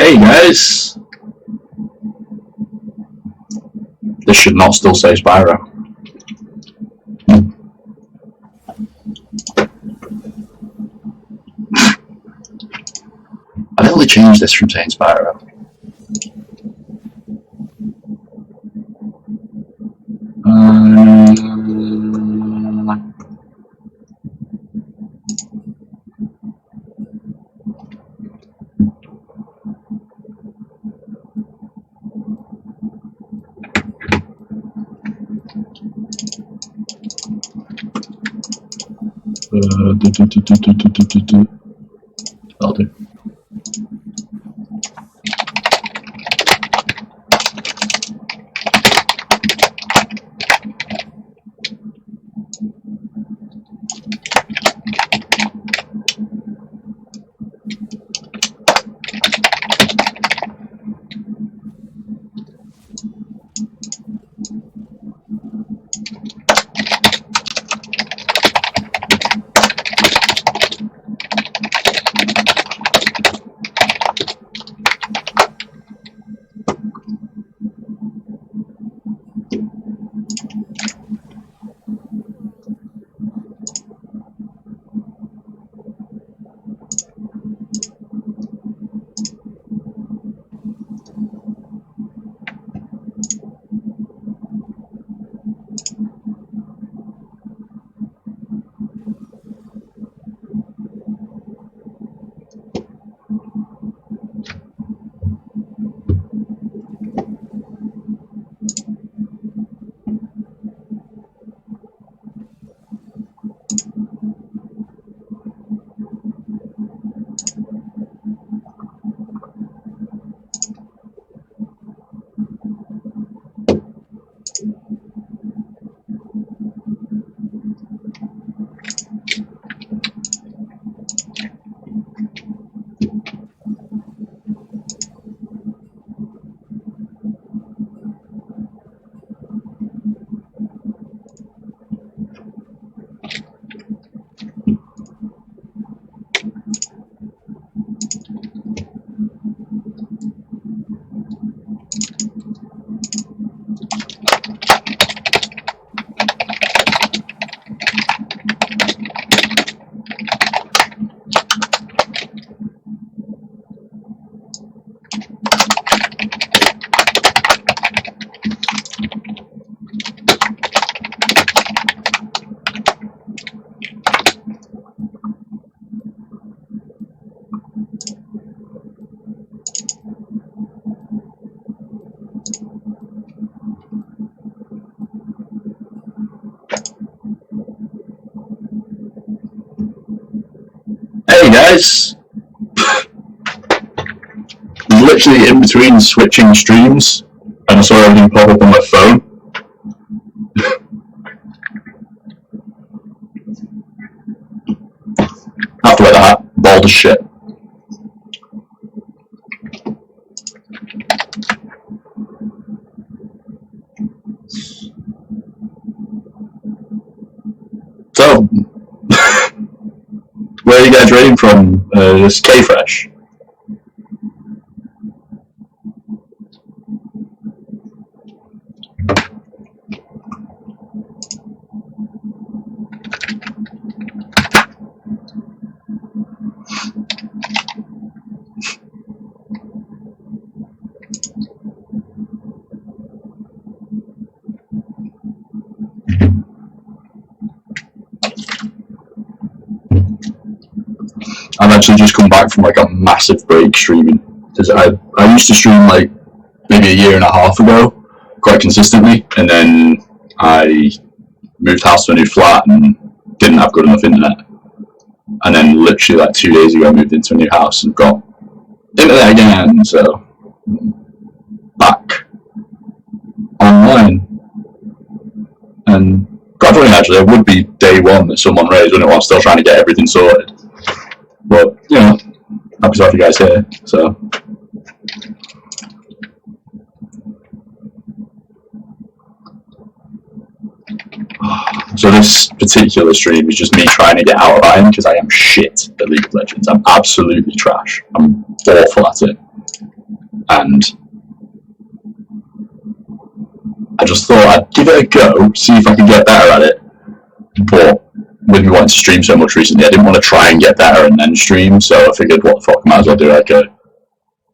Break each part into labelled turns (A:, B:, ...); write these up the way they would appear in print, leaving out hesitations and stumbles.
A: Hey guys! This should not still say Spyro. I've only changed this from saying Spyro. I'll do. Hey guys! I'm literally in between switching streams and I saw everything pop up on my phone. I have to wear the hat, bald as shit. So, where are you guys raiding from? This K-Fresh? I've actually just come back from like a massive break streaming because I used to stream like maybe a year and a half ago quite consistently, and then I moved house to a new flat and didn't have good enough internet, and then literally like 2 days ago I moved into a new house and got internet again, so back online. And gradually actually it would be day one that someone raised, wouldn't it, while I'm still trying to get everything sorted. But, you know, happy to have you guys here, so. So this particular stream is just me trying to get out of iron because I am shit at League of Legends. I'm absolutely trash. I'm awful at it. and I just thought I'd give it a go, see if I could get better at it. But with me wanting to stream so much recently, I didn't want to try and get better and then stream, so I figured, what the fuck, I might as well do like a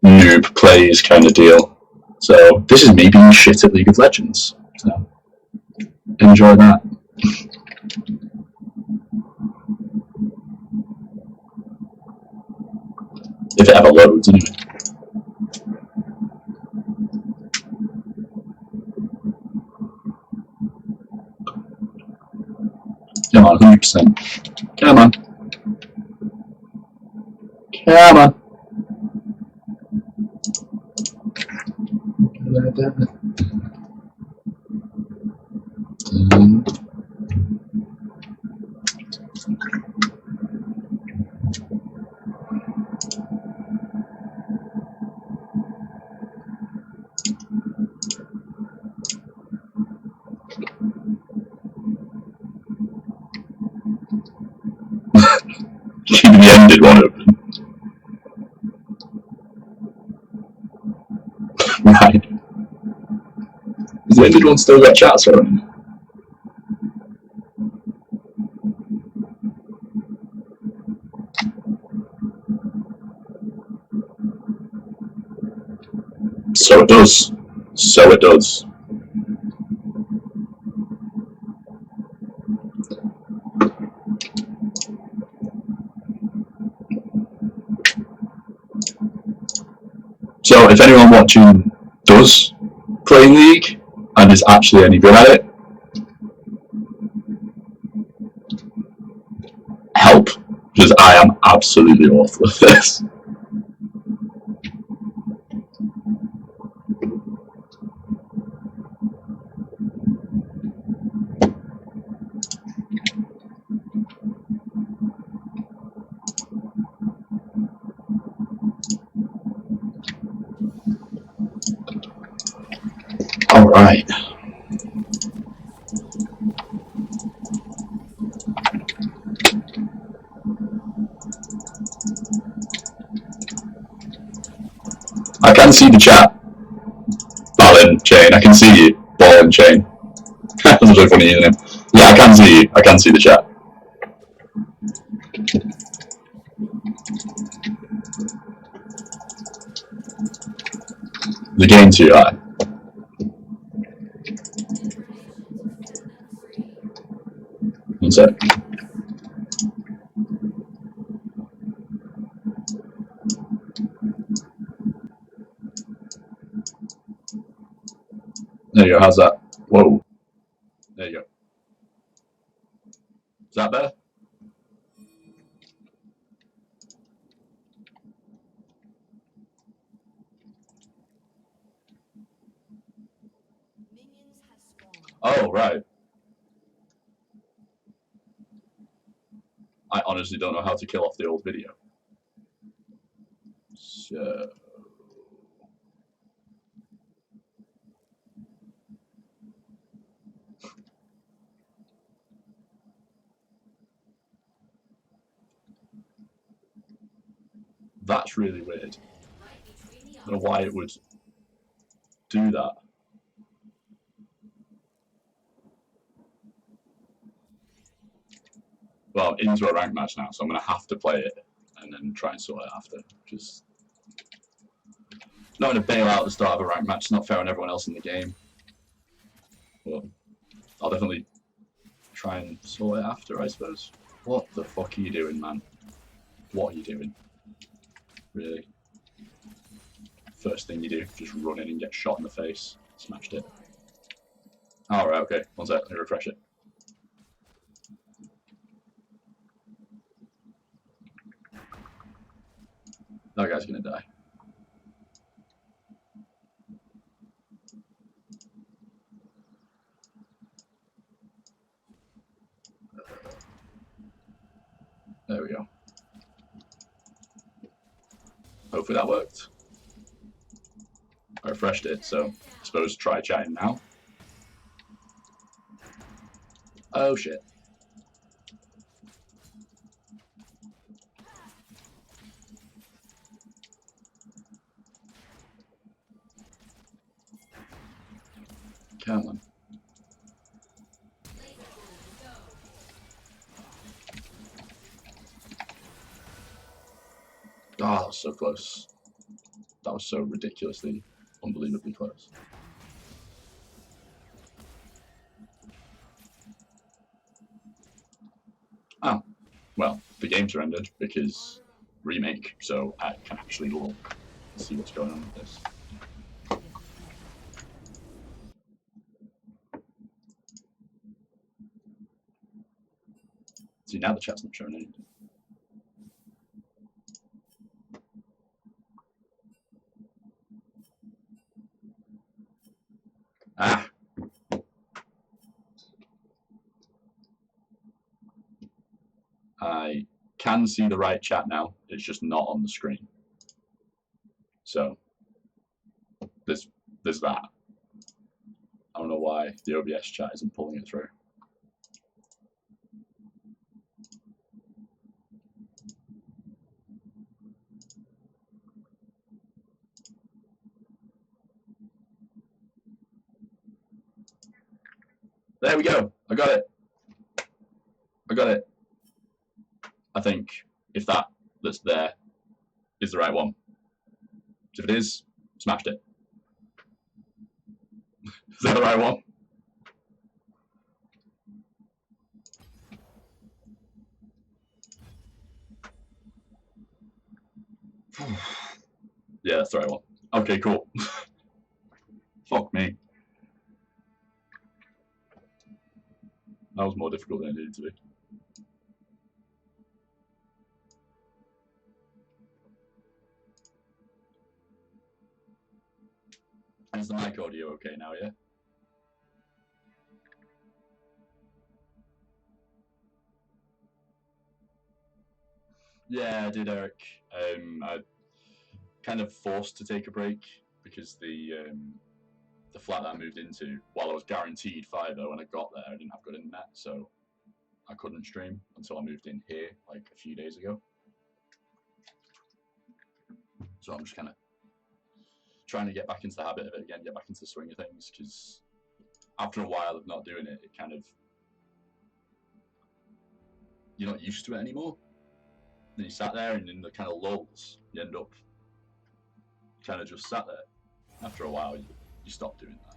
A: noob plays kind of deal. So this is me being shit at League of Legends. So enjoy that. If it ever loads, anyway. Come on, 100%. Come on. Come on. Keeping the ended one open. Right. Has the ended one still got chats on? So it does. So it does. So if anyone watching does play League and is actually any good at it, help, because I am absolutely awful at this. All right. I can see the chat. Ball and Chain. I can see you. Ball and Chain. That's really funny, isn't it? Yeah, I can see you. I can see the chat. The game too high. One sec. There you go. How's that? Whoa. There you go. Is that better? Oh, right. I honestly don't know how to kill off the old video. So... That's really weird. I don't know why it would do that. Well, into a rank match now, so I'm going to have to play it and then try and sort it after. Just not going to bail out at the start of a rank match. It's not fair on everyone else in the game. But I'll definitely try and sort it after, I suppose. What the fuck are you doing, man? What are you doing? Really? First thing you do, just run in and get shot in the face. Smashed it. Alright, okay. One sec, let me refresh it. That guy's gonna die. There we go. Hopefully that worked. I refreshed it, so I suppose try chatting now. Oh shit. Come on. Oh, that was so close. That was so ridiculously, unbelievably close. Oh, well, the game's rendered because remake, so I can actually look and see what's going on with this. See, now the chat's not showing anything. Ah! I can see the right chat now, it's just not on the screen. So, there's that. I don't know why the OBS chat isn't pulling it through. There we go. I got it. I got it. I think if that's there is the right one. If it is, smashed it. Is that the right one? Yeah, that's the right one. Okay, cool. Fuck me. That was more difficult than it needed to be. Is the mic audio okay now, yeah? Yeah, I did, Eric. I kind of forced to take a break because the flat that I moved into, while I was guaranteed fibre when I got there, I didn't have good internet, so I couldn't stream until I moved in here like a few days ago. So I'm just kind of trying to get back into the habit of it again, get back into the swing of things, because after a while of not doing it, it kind of, you're not used to it anymore. Then you sat there, and in the kind of lulls, you end up kind of just sat there. After a while, you stop doing that.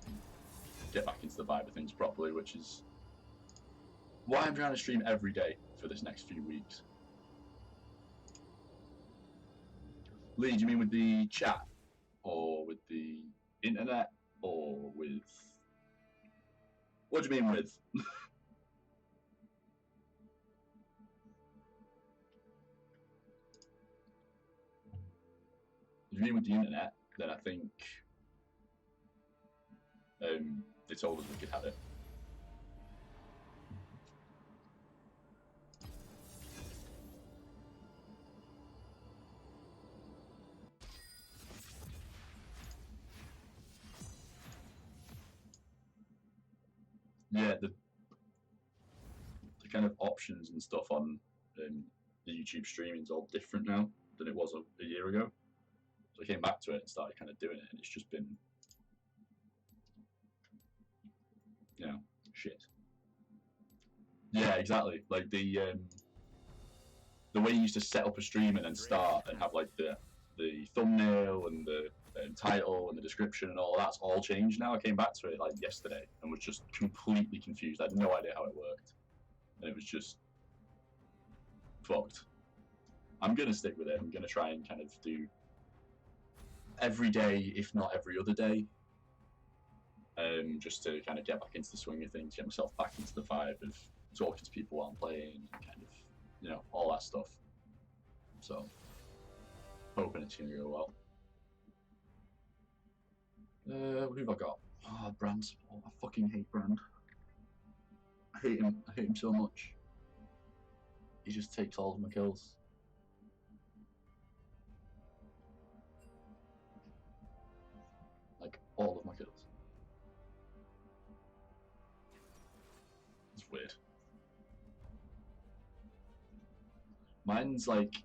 A: Get back into the vibe of things properly, which is why I'm trying to stream every day for this next few weeks. Lee, do you mean with the chat? Or with the internet? Or with... What do you mean with? If you mean with the internet, then I think they told us we could have it. Yeah, the kind of options and stuff on the YouTube streaming is all different now than it was a year ago. So I came back to it and started kind of doing it, and it's just been, you know, shit. Yeah, exactly. Like the way you used to set up a stream and then start and have like the thumbnail and the title and the description and all that's all changed now. I came back to it like yesterday and was just completely confused. I had no idea how it worked, and it was just fucked. I'm gonna stick with it. I'm gonna try and kind of do every day, if not every other day, just to kind of get back into the swing of things, get myself back into the vibe of talking to people while I'm playing, and kind of, you know, all that stuff. So, hoping it's gonna go well. Who have I got? Oh, Brand support. I fucking hate Brand. I hate him. I hate him so much. He just takes all of my kills. Like, all of my kills. It's weird. Mine's like,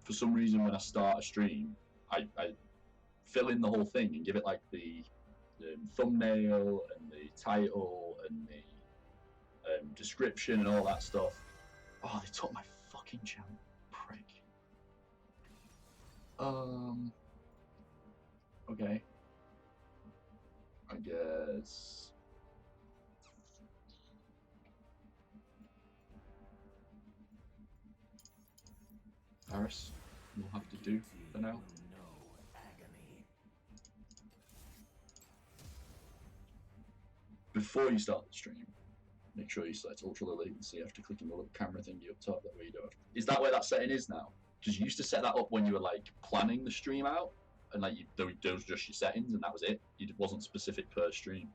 A: for some reason when I start a stream, I fill in the whole thing and give it like the, thumbnail and the title and the description and all that stuff. Oh, they took my fucking channel, prick. Okay. I guess. Paris will have to do for now. Before you start the stream, make sure you select ultra low latency after clicking the little camera thingy up top. That way you don't have to... Is that where that setting is now? Because you used to set that up when you were like planning the stream out, and like those were just your settings, and that was it. It wasn't specific per stream.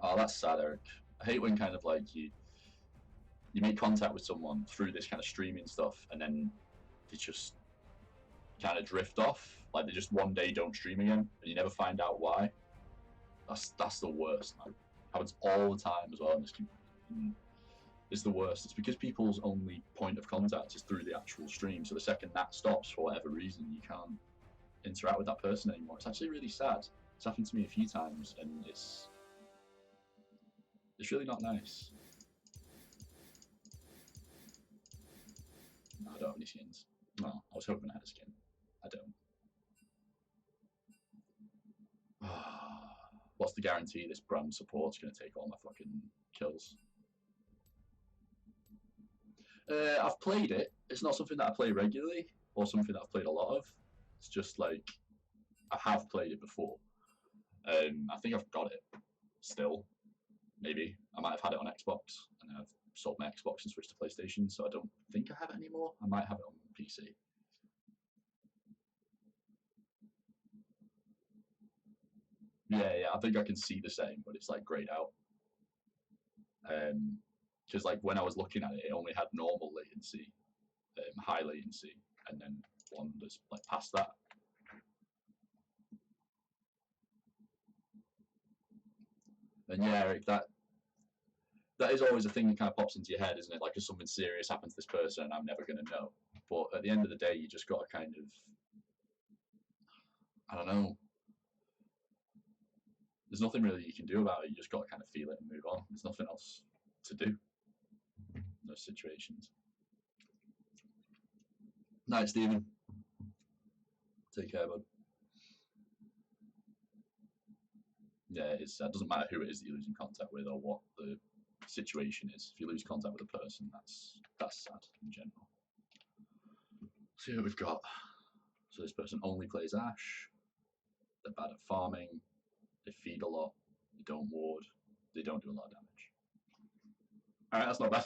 A: Oh, that's sad, Eric. I hate when kind of like you make contact with someone through this kind of streaming stuff, and then they just kind of drift off. Like they just one day don't stream again, and you never find out why. That's the worst, man. Happens all the time as well in this community. It's the worst. It's because people's only point of contact is through the actual stream. So the second that stops for whatever reason, you can't interact with that person anymore. It's actually really sad. It's happened to me a few times, and it's really not nice. No, I don't have any skins. Well, I was hoping I had a skin. I don't. What's the guarantee this brand support's going to take all my fucking kills? I've played it. It's not something that I play regularly or something that I've played a lot of. It's just like I have played it before. I think I've got it still. Maybe I might have had it on Xbox and then I've sold my Xbox and switched to PlayStation, so I don't think I have it anymore. I might have it on PC. Yeah, I think I can see the setting, but it's like grayed out. Because like when I was looking at it, it only had normal latency, high latency, and then one that's like past that. And yeah, Eric, that is always a thing that kind of pops into your head, isn't it? Like if something serious happens to this person, I'm never going to know. But at the end of the day, you just got to kind of, I don't know. There's nothing really you can do about it. You just got to kind of feel it and move on. There's nothing else to do in those situations. Night, Stephen. Take care, bud. Yeah, it doesn't matter who it is that you're losing contact with or what the situation is. If you lose contact with a person, that's sad in general. See what we've got. So this person only plays Ash. They're bad at farming. They feed a lot. They don't ward. They don't do a lot of damage. Alright, that's not bad.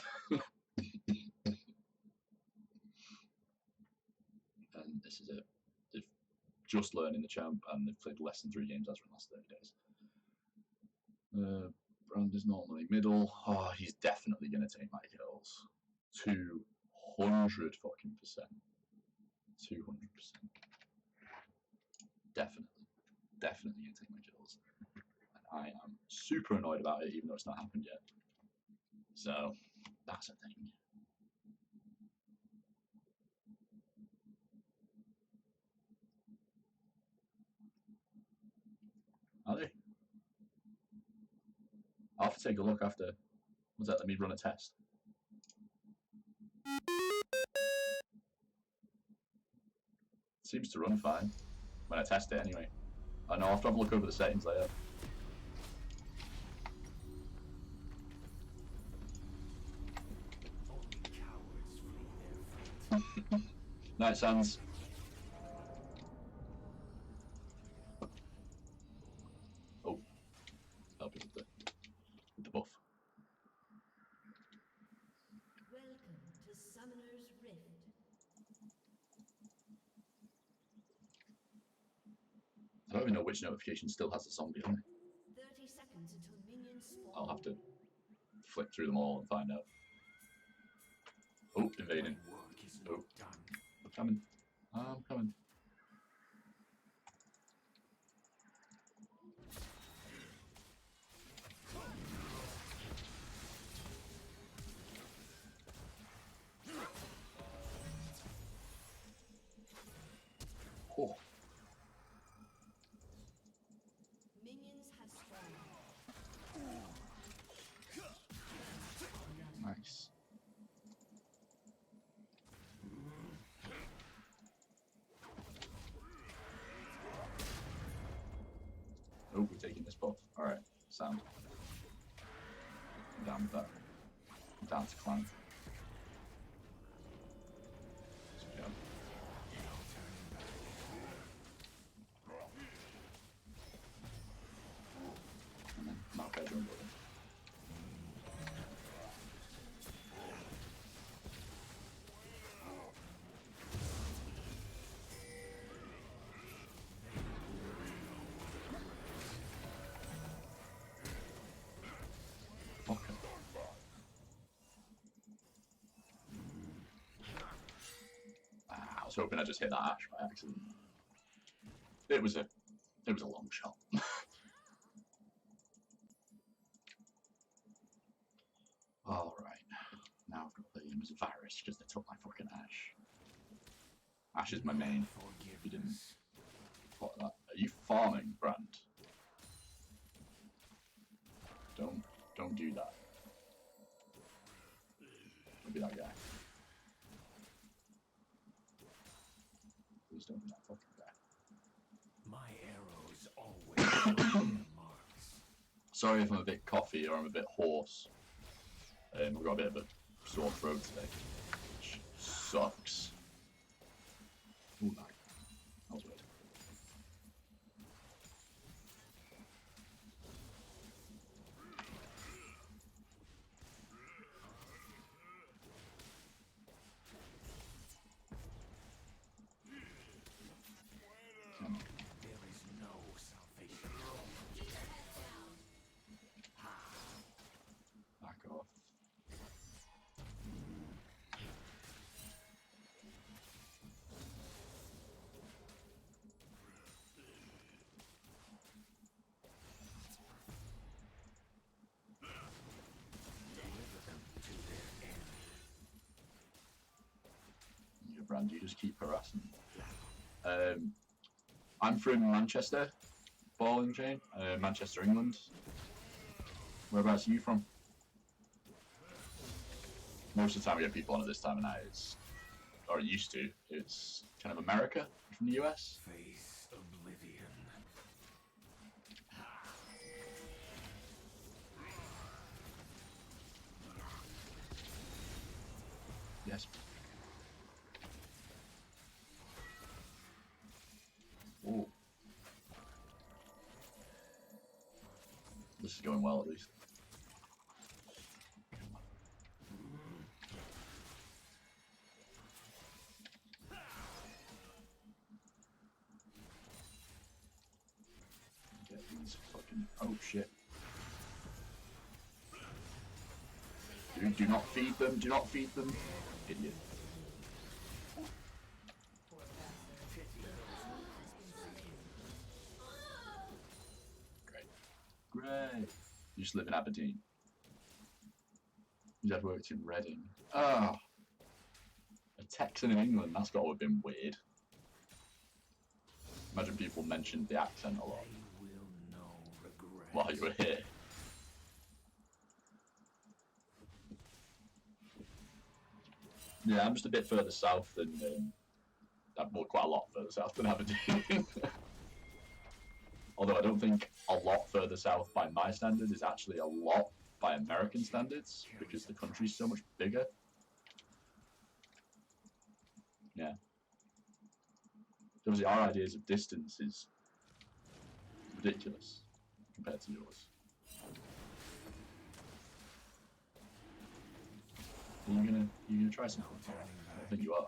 A: And this is it. They've just learning the champ and they've played less than 3 games as in the last 30 days. Brand is normally middle. Oh, he's definitely going to take my kills. 200 fucking percent. 200%. Definitely going to take my kills. And I am super annoyed about it, even though it's not happened yet. So, that's a thing. Are they? I'll have to take a look after. Was that? Let me run a test. Seems to run fine when I test it anyway. I know, I'll have to have a look over the settings later. Night, Sans. Oh, help me with the buff.
B: Welcome to Summoner's Rift.
A: I don't even know which notification still has a zombie on it.
B: 30 seconds until minions spawn.
A: I'll have to flick through them all and find out. Oh, invading. Oh, I'm coming. I'm coming. Nice. Oh, we're taking this buff. Alright, sound. I'm down with that. I'm down to climb. Let's jump. And then knock out your body. I was hoping I just hit that ash by accident. It was a long shot. Alright. Now I've got to play him as a virus because they took my fucking ash. Ash is my main. If you didn't spot that. Are you farming, Brand? Don't do that. Don't be that guy. Please don't be that fucking guy.
C: My arrows always hit their marks.
A: Sorry if I'm a bit coffee or I'm a bit hoarse. I've got a bit of a sore throat today, which sucks. Ooh, that was weird.
C: There is no salvation.
A: Back off.
C: Deliver them to their end.
A: You, Brand, you just keep harassing me. I'm from Manchester, ball and chain, Manchester, England. Whereabouts are you from? Most of the time we get people on at this time of night, or it used to, it's kind of America from the US.
C: Face oblivion.
A: Yes. Ooh. This is going well at least. Get these fucking... Oh shit. Dude, do not feed them, do not feed them. Idiot. Great. Great. You just live in Aberdeen. Your dad worked in Reading. Ah. A Texan in England, that's got to have been weird. Imagine people mentioned the accent a lot
C: They will know regret.
A: while you were here. Yeah, I'm just a bit further south than, well, quite a lot further south than Aberdeen. Although I don't think a lot further south by my standards is actually a lot by American standards, because the country's so much bigger. Yeah. Obviously, our ideas of distance is ridiculous compared to yours. Are you gonna try something? I don't think you are.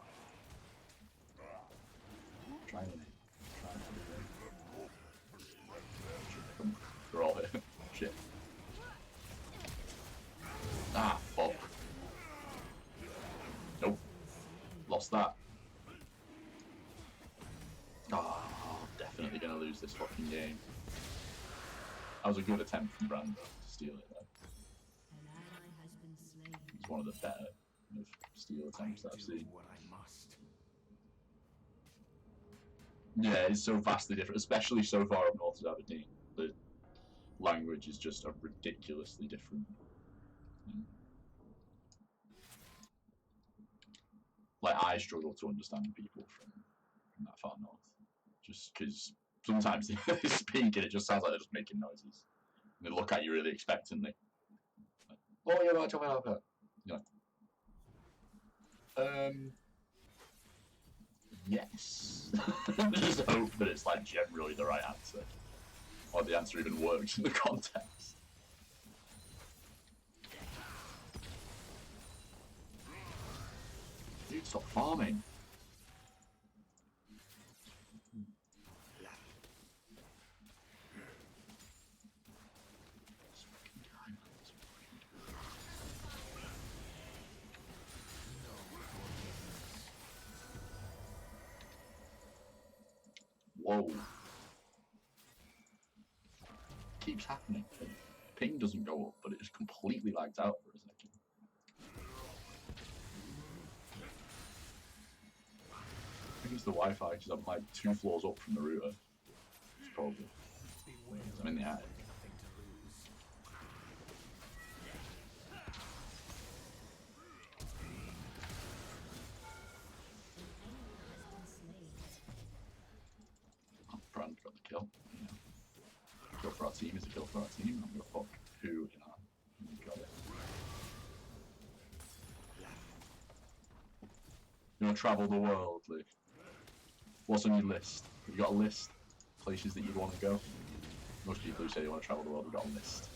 A: Try anything. Try anything. They're all here. Shit. Ah, fuck. Nope. Lost that. Ah, definitely gonna lose this fucking game. That was a good attempt from Brand to steal it though.
B: An ally has been slain.
A: It's one of the better steal attempts that I've
C: do
A: seen.
C: what I must.
A: Yeah, it's so vastly different, especially so far up north as Aberdeen. language is just a ridiculously different. Like, I struggle to understand people from that far north, just because sometimes they speak and it just sounds like they're just making noises. And they look at you really expectantly. Like, oh, yeah, right, over. You're like, yes. Just hope that it's like generally the right answer, or the answer even works in the context. Dude, stop farming. Whoa. Keeps happening. Ping doesn't go up, but it just completely lags out for a second. I think it's the Wi-Fi because I'm like 2 floors up from the router. It's probably. I'm in the attic. Oh, Brand got the kill. Yeah. Kill for our team is a kill for our team. I'm gonna fuck who in our. Got it. You wanna travel the world, Luke? What's on your list? Have you got a list? Places that you'd want to go? Most people who say they want to travel the world have got a list.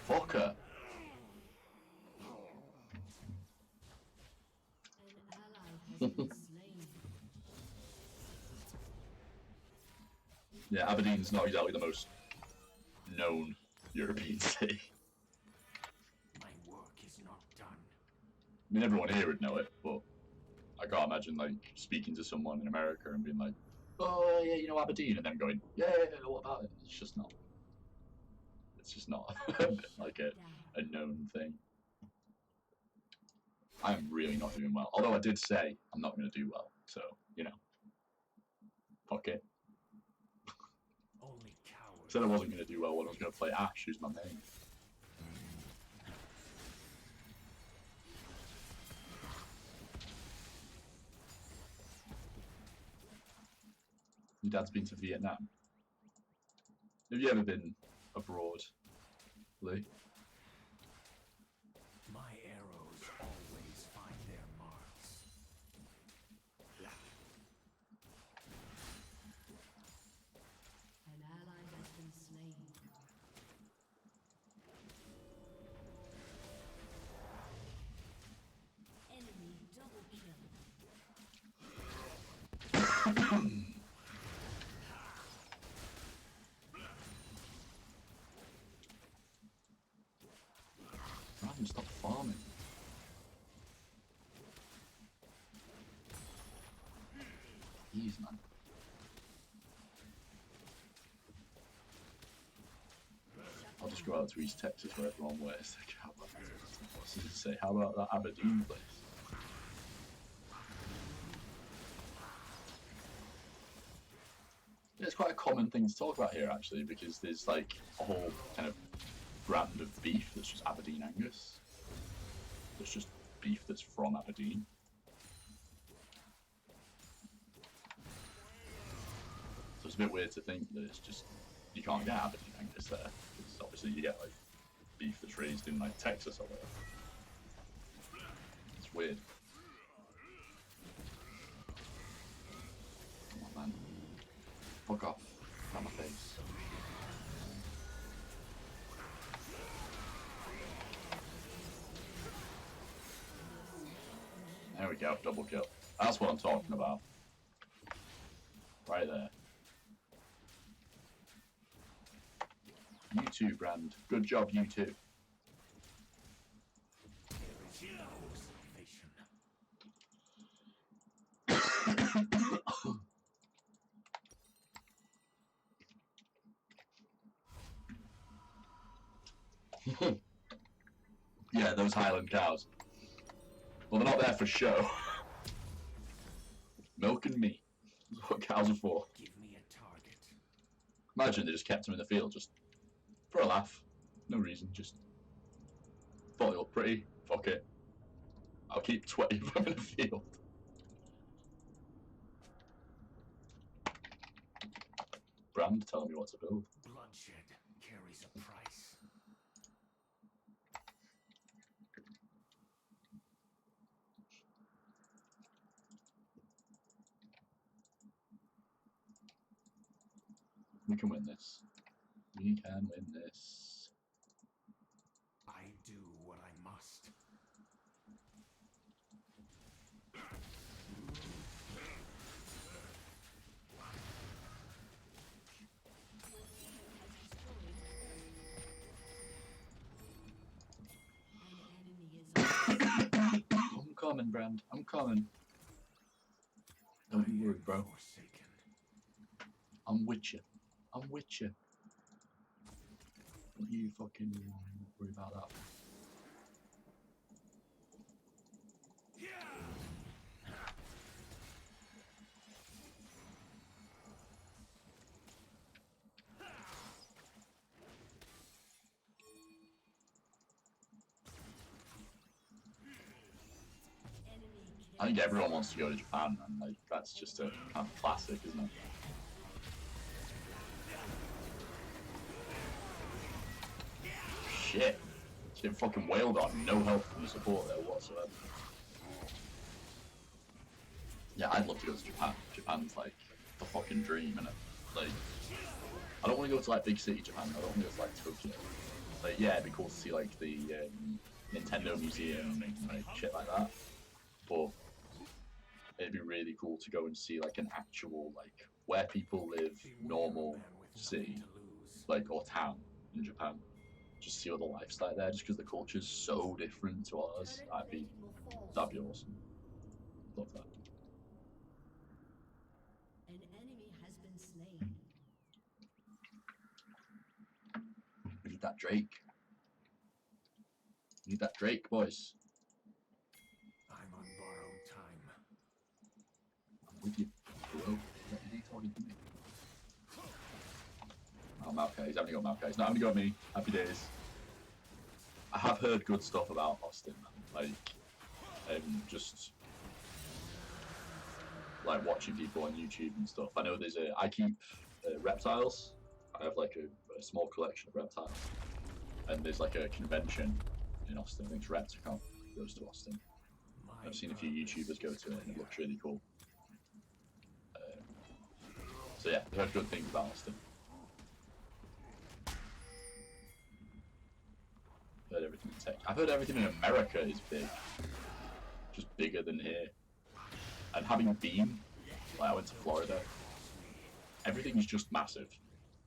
A: Fucker!
B: An ally has been slain.
A: Yeah, Aberdeen's not exactly the most known European city.
C: My work is not done.
A: I mean, everyone here would know it, but I can't imagine like speaking to someone in America and being like, "Oh yeah, you know Aberdeen," and then going, "Yeah, what about it?" It's just not. It's just not like a known thing. I am really not doing well. Although I did say I'm not going to do well, so you know, fuck it.
C: Only cowards.
A: Said I wasn't going to do well when I was going to play Ash, who's my main. Your dad's been to Vietnam. Have you ever been abroad, Lee?
C: My arrows always find their marks.
B: An ally has been slain. Enemy double kill.
A: Ryan, stop farming. Jeez, man. I'll just go out to East Texas where everyone wears the cap. What's it say? How about that Aberdeen place? Yeah, it's quite a common thing to talk about here, actually, because there's like a whole kind of brand of beef that's just Aberdeen Angus. That's just beef that's from Aberdeen. So it's a bit weird to think that it's just, you can't get Aberdeen Angus there, because obviously you get like beef that's raised in like Texas or whatever. It's weird. Come on, man. Fuck off. Out my face. There we go, double kill. That's what I'm talking about. Right there. You too, Brand. Good job, you too.
C: There is no salvation.
A: Yeah, those Highland cows. Well, they're not there for show. Milk and meat is what cows are for.
C: Give me a target.
A: Imagine they just kept them in the field just for a laugh. No reason, just thought they looked pretty. Fuck it. I'll keep 20 of them in the field. Brand telling me what to build.
C: Bloodshed carries a price.
A: We can win this. We can win this.
C: I do what I must.
B: An enemy is
A: I'm coming, Brand. I'm coming. Don't you worry, bro.
C: Forsaken.
A: I'm with you. I'm with you. Don't you fucking worry about that. I think everyone wants to go to Japan, and like that's just a kind of classic, isn't it? Shit. Just get fucking wailed on, no help from the support there whatsoever. Yeah, I'd love to go to Japan. Japan's like the fucking dream, innit? Like, I don't want to go to like big city Japan, I don't want to go to like Tokyo. Like, yeah, it'd be cool to see like the Nintendo Museum and like shit like that. But it'd be really cool to go and see like an actual, like, where people live, normal city, like, or town in Japan. Just see what the life's like there, just because the culture's so different to ours. That'd be awesome. Love that.
B: An enemy has been slain.
A: We need that Drake. We need that Drake, boys.
C: I'm on borrowed time.
A: I'm with you, bro. What is he talking to me? Oh, Maokai. He's having a go at Maokai. He's not having a go at me. Happy days. I have heard good stuff about Austin, man. Like, just like watching people on YouTube and stuff. I know there's I keep reptiles. I have like a small collection of reptiles, and there's like a convention in Austin. I think it's Repticon goes to Austin. I've seen a few YouTubers go to it, and it looks really cool. So yeah, I've heard good things about Austin. Heard everything in tech. I've heard everything in America is big, just bigger than here. And having been, like I went to Florida, everything is just massive.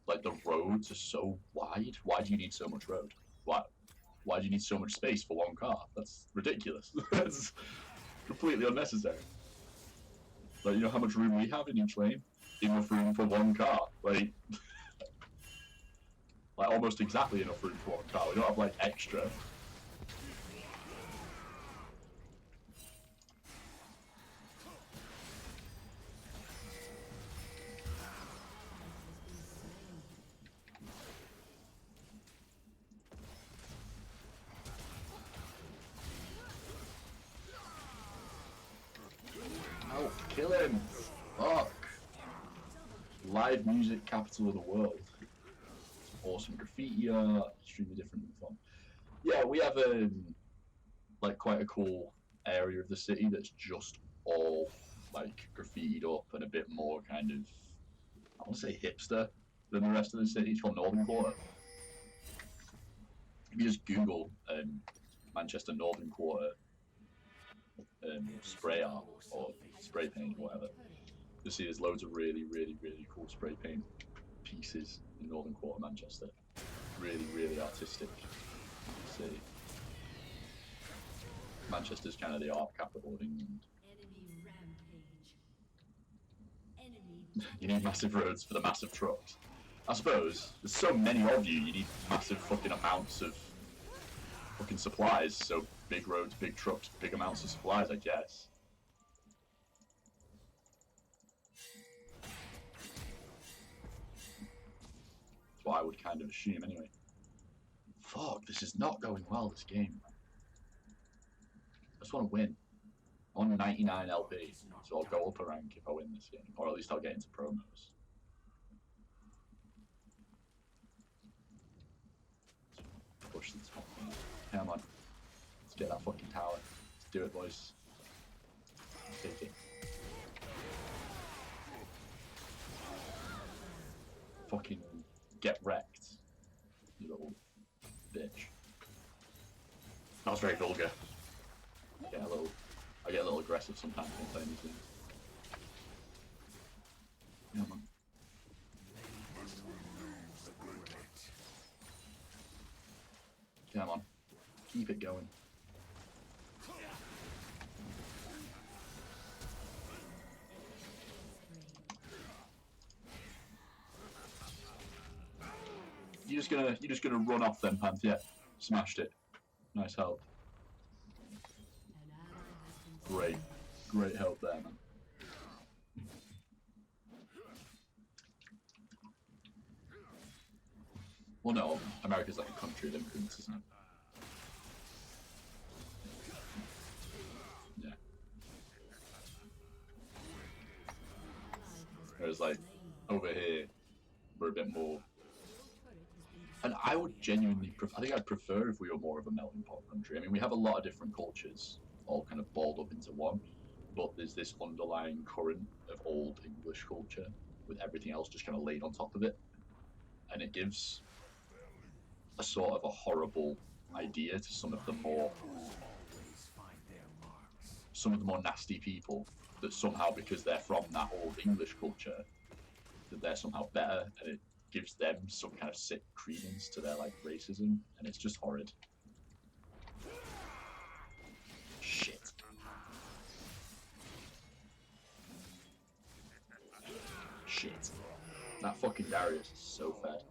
A: Like the roads are so wide. Why do you need so much road? Why do you need so much space for one car? That's ridiculous. That's completely unnecessary. Like, you know how much room we have in each lane? Enough room for one car. Like, like almost exactly enough room for one car. We don't have like extra. Oh, kill him! Fuck! Live music capital of the world. Awesome graffiti art, extremely different and fun. Yeah, we have like quite a cool area of the city that's just all like graffitied up and a bit more kind of, I want to say hipster than the rest of the city. It's called Northern Quarter. If you just Google Manchester Northern Quarter spray art or spray paint or whatever, you'll see there's loads of really, really, really cool spray paint pieces in Northern Quarter Manchester. Really, really artistic city. Manchester's kind of the art capital of England.
B: Enemy rampage. Enemy.
A: You need massive roads for the massive trucks. I suppose there's so many of you. You need massive fucking amounts of fucking supplies, so big roads, big trucks, big amounts of supplies, I guess. That's what I would kind of assume anyway. Fuck, this is not going well, this game. I just want to win. I'm on 99 LP, so I'll go up a rank if I win this game, or at least I'll get into promos. Push the top. Come on. Let's get that fucking tower. Let's do it, boys. Take it. Fucking get wrecked, you little bitch. That was very vulgar. I get a little aggressive sometimes when playing these games. Yeah, man. Come on. Keep it going. You're just gonna run off then, Panth, yeah. Smashed it. Nice help. Great help there, man. Well, no, America's like a country of immigrants, isn't it? Yeah. Whereas, like, over here, we're a bit more. And I would genuinely I think I'd prefer if we were more of a melting pot country. I mean, we have a lot of different cultures, all kind of balled up into one, but there's this underlying current of old English culture with everything else just kind of laid on top of it. And it gives a sort of a horrible idea to some of the more nasty people that somehow, because they're from that old English culture, that they're somehow better, and it gives them some kind of sick credence to their like racism, and it's just horrid. Shit. Shit. That fucking Darius is so fed.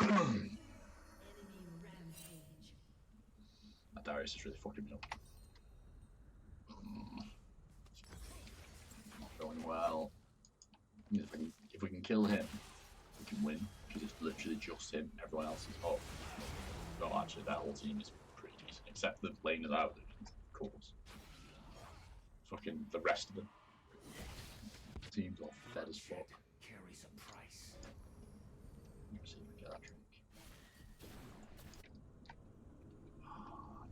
B: Enemy rampage.
A: That Darius is really fucking me up. Not going well. If we can kill him, we can win, because it's literally just him. Everyone else is up. Well, actually, that whole team is pretty decent, except the laners out, of course. Fucking the rest of them. The team's all fed as fuck.
C: Carries a price.
A: Let's see if we get that drink.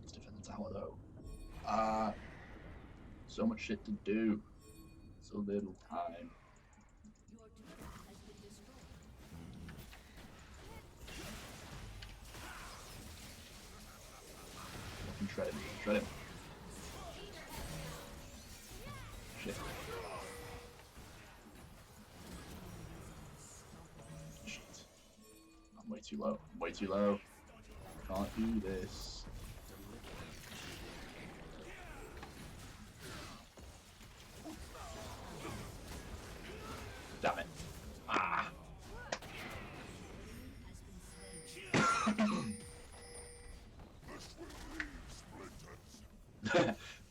A: Let's defend the tower though. So much shit to do. So little time.
B: Your turret has been destroyed.
A: Fucking shred him. Shred him. Shit. Shit. I'm way too low. I'm way too low. Can't do this. Damn it. Ah!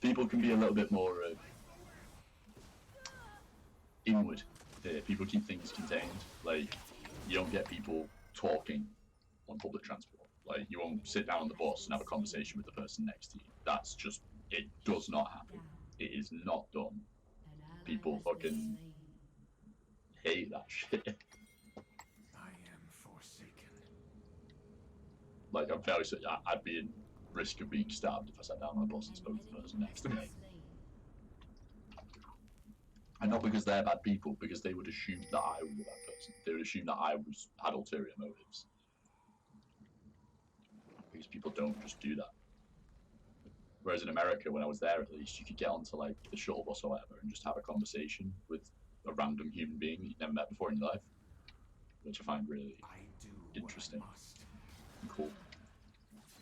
A: People can be a little bit more inward here. People keep things contained. Like, you don't get people talking on public transport. Like, you won't sit down on the bus and have a conversation with the person next to you. That's just, it does not happen. It is not done. People fucking hate that shit.
C: I am forsaken.
A: Like, I'm fairly certain I'd be in risk of being stabbed if I sat down on a bus and spoke to the person next to me. And not because they're bad people, because they would assume that I was a bad person. They would assume that I had ulterior motives. Because people don't just do that. Whereas in America, when I was there at least, you could get onto like the shuttle bus or whatever and just have a conversation with a random human being that you've never met before in your life. Which I find really interesting and cool.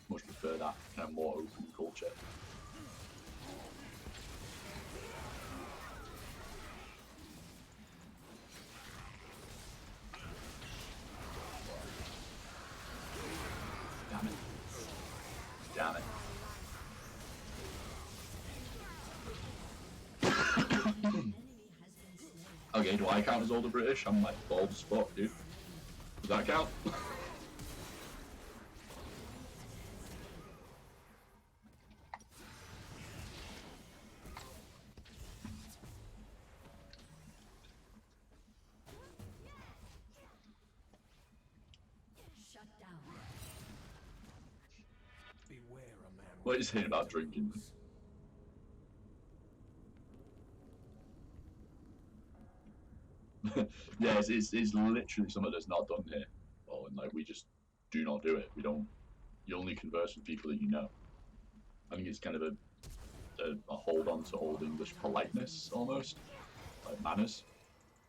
A: Much prefer that kind of more open culture. Damn it. Okay, do I count as older British? I'm like bald as fuck, dude. Does that count?
B: Shut down.
C: Beware a man.
A: What are you saying about drinking? Yeah, it's literally something that's not done here. Oh, and like we just do not do it. We don't. You only converse with people that you know. I think it's kind of a hold on to old English politeness almost, like manners,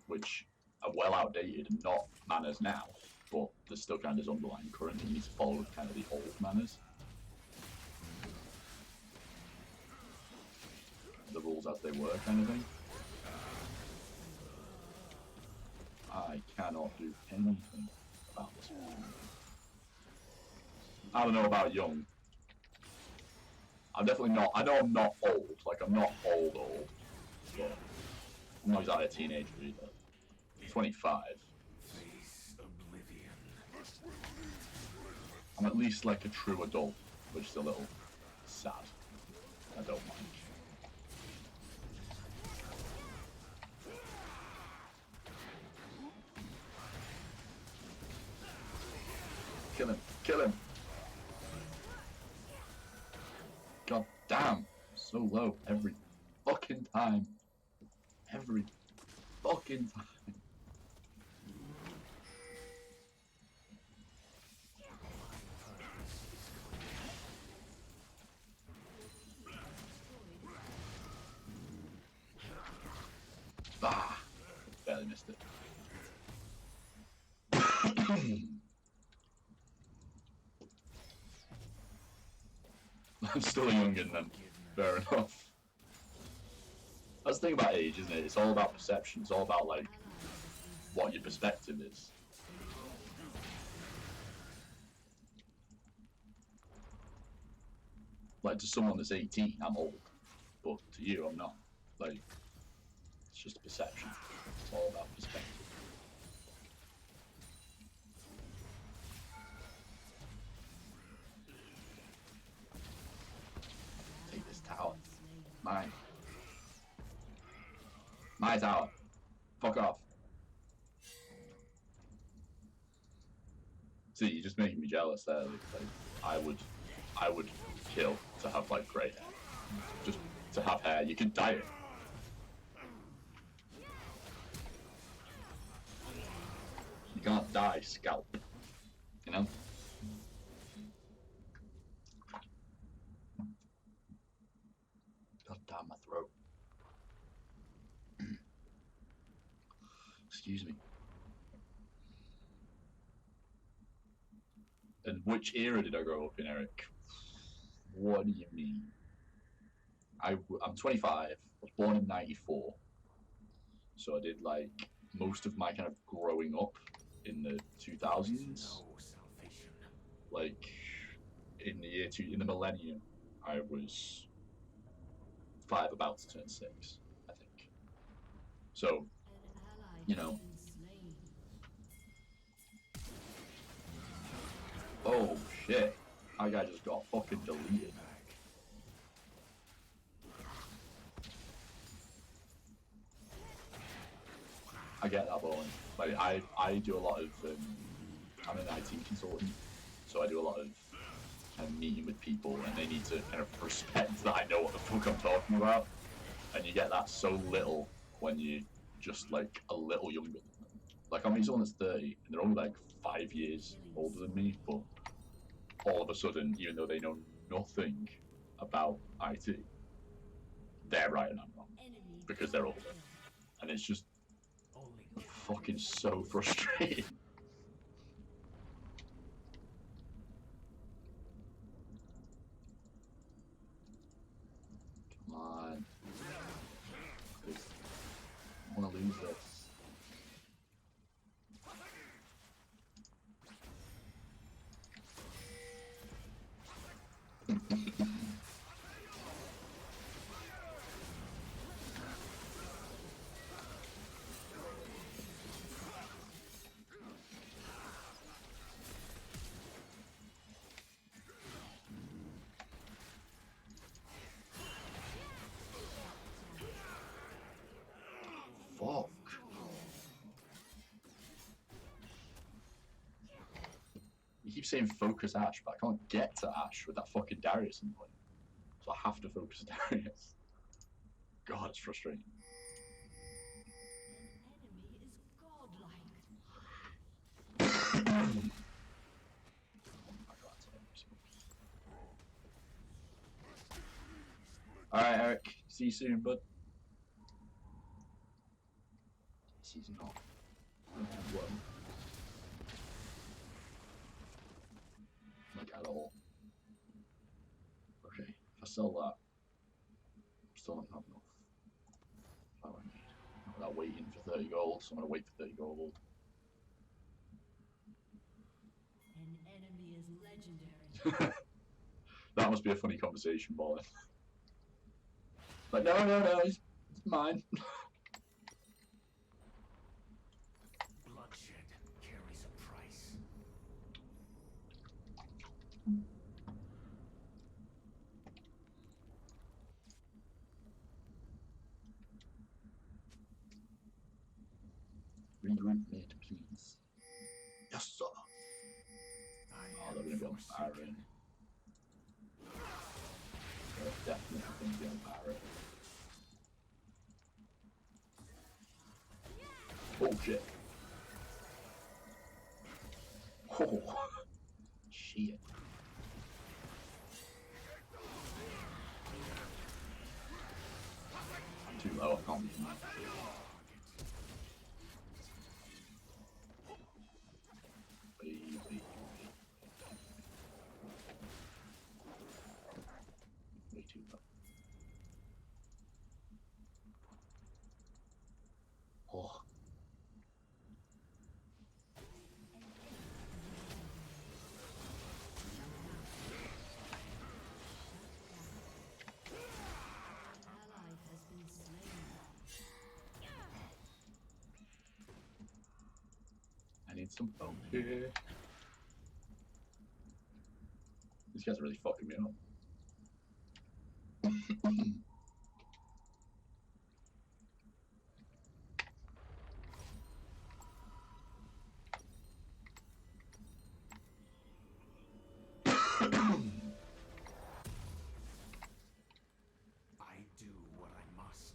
A: which are well outdated and not manners now, but there's still kind of this underlying current that you need to follow kind of the old manners. The rules as they were kind of thing. I cannot do anything about this one. I don't know about young. I'm definitely not. I know I'm not old. Like, I'm not old, but I'm not exactly a teenager either. 25.
C: Face oblivion.
A: I'm at least like a true adult, which is a little sad. I don't mind. Kill him! Kill him! God damn! So low every fucking time. Every fucking time. Ah! Barely missed it. I'm still a youngin' then. Fair enough. That's the thing about age, isn't it? It's all about perception. It's all about, like, what your perspective is. Like, to someone that's 18, I'm old. But to you, I'm not. Like, it's just a perception. It's all about perspective. Take this tower. Mine. My tower. Fuck off. See, you're just making me jealous there. Like, I would kill to have like grey hair. Just to have hair. You can dye it. You can't dye scalp. You know? God damn my throat. Excuse me. And which era did I grow up in, Eric? What do you mean? I'm 25. I was born in 94. So I did like most of my kind of growing up in the 2000s.
C: No salvation.
A: Like in the millennium, I was 5, about to turn 6, I think. So,
B: An ally
A: you know.
B: has been slain.
A: Oh shit! That guy just got fucking deleted. I get that, Bowen. Like I do a lot of. I'm an IT consultant, so I do a lot of kind of meeting with people, and they need to kind of respect that I know what the fuck I'm talking about. And you get that so little when you're just like a little younger than them. Like I'm someone that's 30, and they're only like 5 years older than me, but all of a sudden, even though they know nothing about IT, they're right and I'm wrong
B: Enemy
A: because they're older, and it's just
C: Only
A: fucking so frustrating. Come on. I want to lose this. keep saying focus Ash, but I can't get to Ash with that fucking Darius in the way. So I have to focus Darius. God, it's frustrating.
B: An enemy is godlike.
A: Alright, Eric. See you soon, bud. Season off. Like at all. Okay, if I sell that, I still don't have enough. What do I need? Without waiting for 30 gold, so I'm gonna wait for 30 gold.
B: An enemy is legendary.
A: That must be a funny conversation, boy. Like, no, it's mine.
C: Bloodshed carries a price.
A: Regroup mid, please. Yes, sir. Oh,
C: I
A: they're gonna be on Baron. They're definitely gonna be on Baron. Bullshit. Oh, shit. I'm too low, I can't use that. Wait. Way too low. Oh.
B: Ally has been slain.
A: I need some help here. These guys are really fucking me up.
C: I do what I must.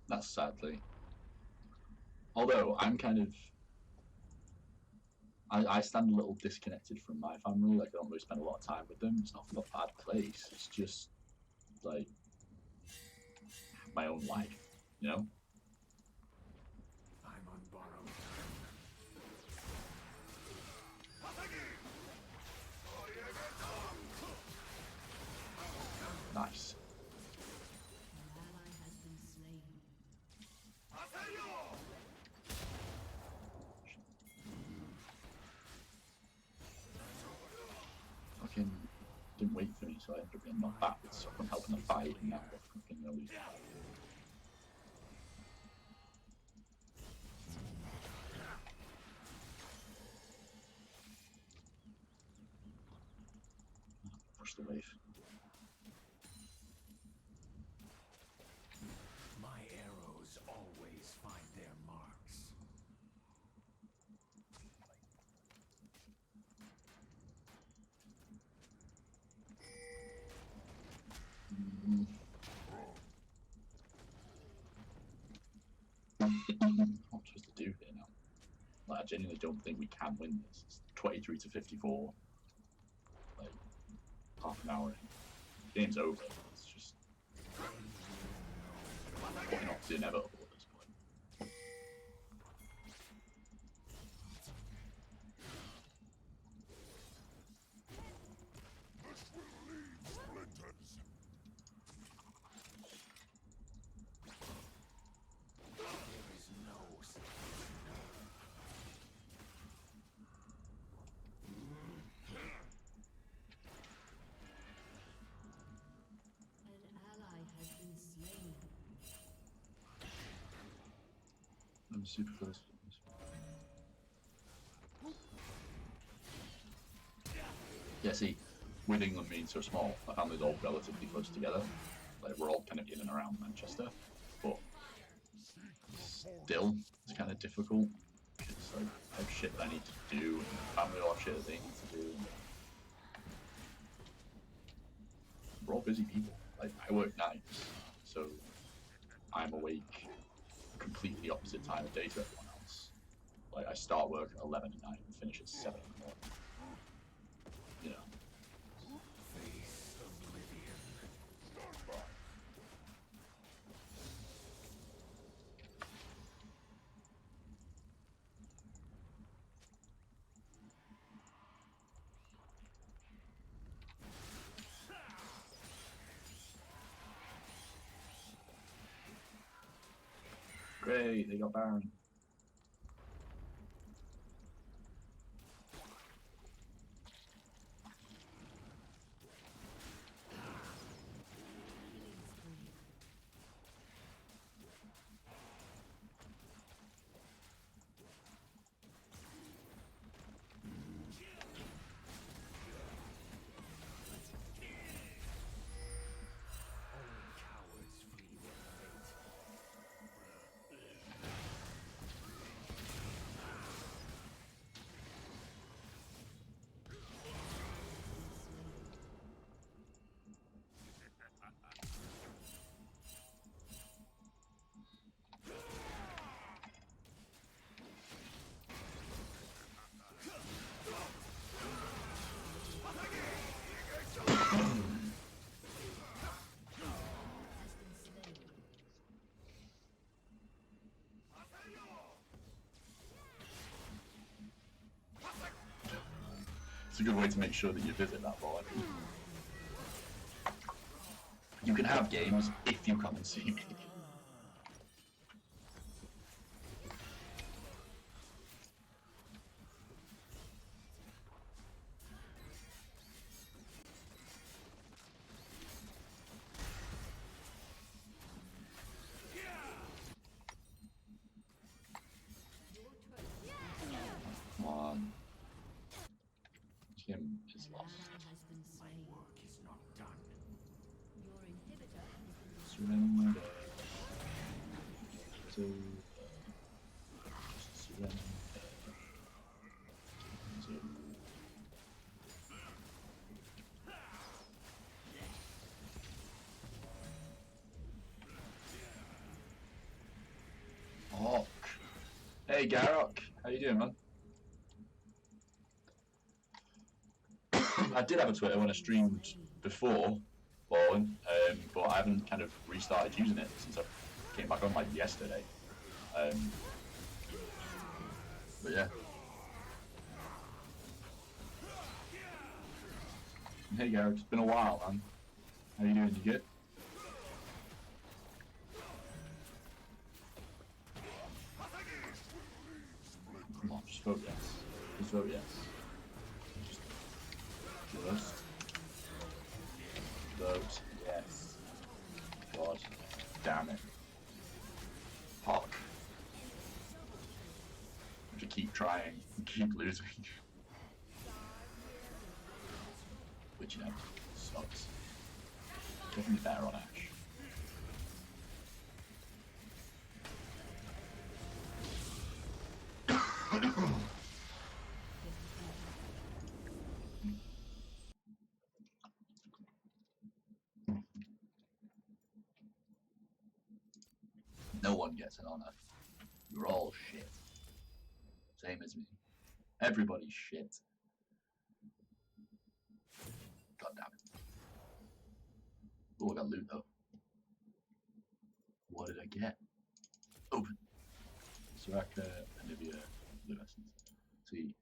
A: That's sadly. Although I'm kind of, I stand a little disconnected from my family. Like I don't really spend a lot of time with them. It's not from a bad place. It's just like my own life, you know.
C: I'm on borrowed.
A: Nice.
B: An ally has been slain.
A: Fucking didn't wait for me, so I ended up being knocked backwards. So I'm helping them fight, and now they're fucking gonna lose the fight. Push the wave.
C: My arrows always find their marks.
A: What am I supposed to do here now? Like, I genuinely don't think we can win this. It's 23 to 54. Like, half an hour in. The game's over. It's just putting off the inevitable at this point.
D: This will leave splinters.
C: There is no
B: An ally has been slain.
A: I'm super close. Yeah, see, with England being so small, my family's all relatively close together. like we're all kind of in and around Manchester, but still it's kind of difficult because like I have shit that I need to do and family all have shit that they need to do. We're all busy people. Like I work nights, so I'm awake completely opposite time of day to everyone else. Like I start work at 11 at night and finish at 7 in the morning. You know.
C: Face oblivion.
A: Great, they got Baron.
C: Only cowards flee their fate.
A: It's a good way to make sure that you visit that board. You can have games if you come and see me. Come on. Kim is
B: An
A: lost.
B: ally has been
C: My
B: slain.
C: work is not done.
B: Your inhibitor has been
A: Surrender. Surrender. Hawk. Hey Garrock, how you doing, man? I did have a Twitter when I streamed before Fallen, but I haven't kind of restarted using it since I came back on like yesterday. But yeah. Hey Garrock, it's been a while, man. How you doing? You good? Come on, just vote yes. Just vote yes. Just vote yes. God damn it. Fuck. I have to keep trying and keep losing. Which, you know, sucks. Definitely better on Ash. No one gets an honor. You're all shit. Same as me. Everybody's shit. God damn it. Oh, I got loot though. What did I get? Open. Soraka, Anivia, Blue Essence. See,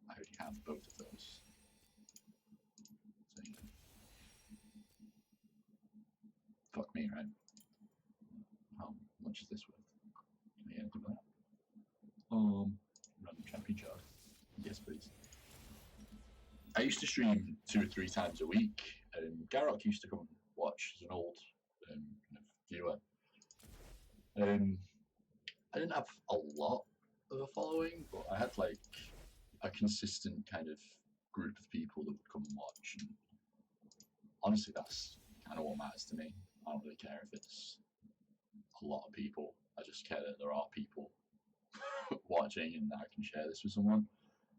A: I already have both of those. So, you know. Fuck me, right? How much is this worth? Can I get anything for that? Random champion shard. Yes, please. I used to stream 2 or 3 times a week. Garrock used to come and watch as an old kind of viewer. I didn't have a lot of a following, but I had like a consistent kind of group of people that would come and watch. And honestly, that's kind of what matters to me. I don't really care if it's a lot of people. I just care that there are people watching and that I can share this with someone,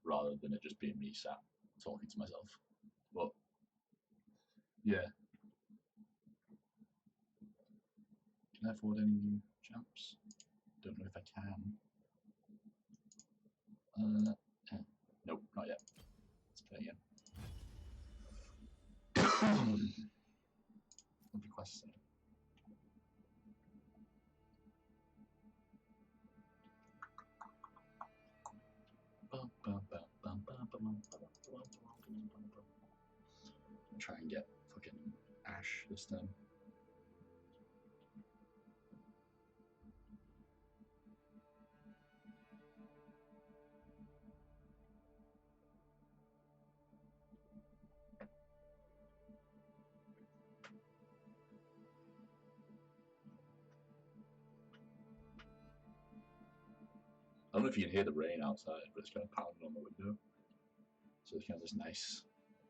A: rather than it just being me sat talking to myself. But yeah, can I afford any new champs? Don't know if I can. Nope, not yet. Let's play again. What requests? Try and get fucking Ash this time. I don't know if you can hear the rain outside, but it's kind of pounding on the window. So there's kind of this nice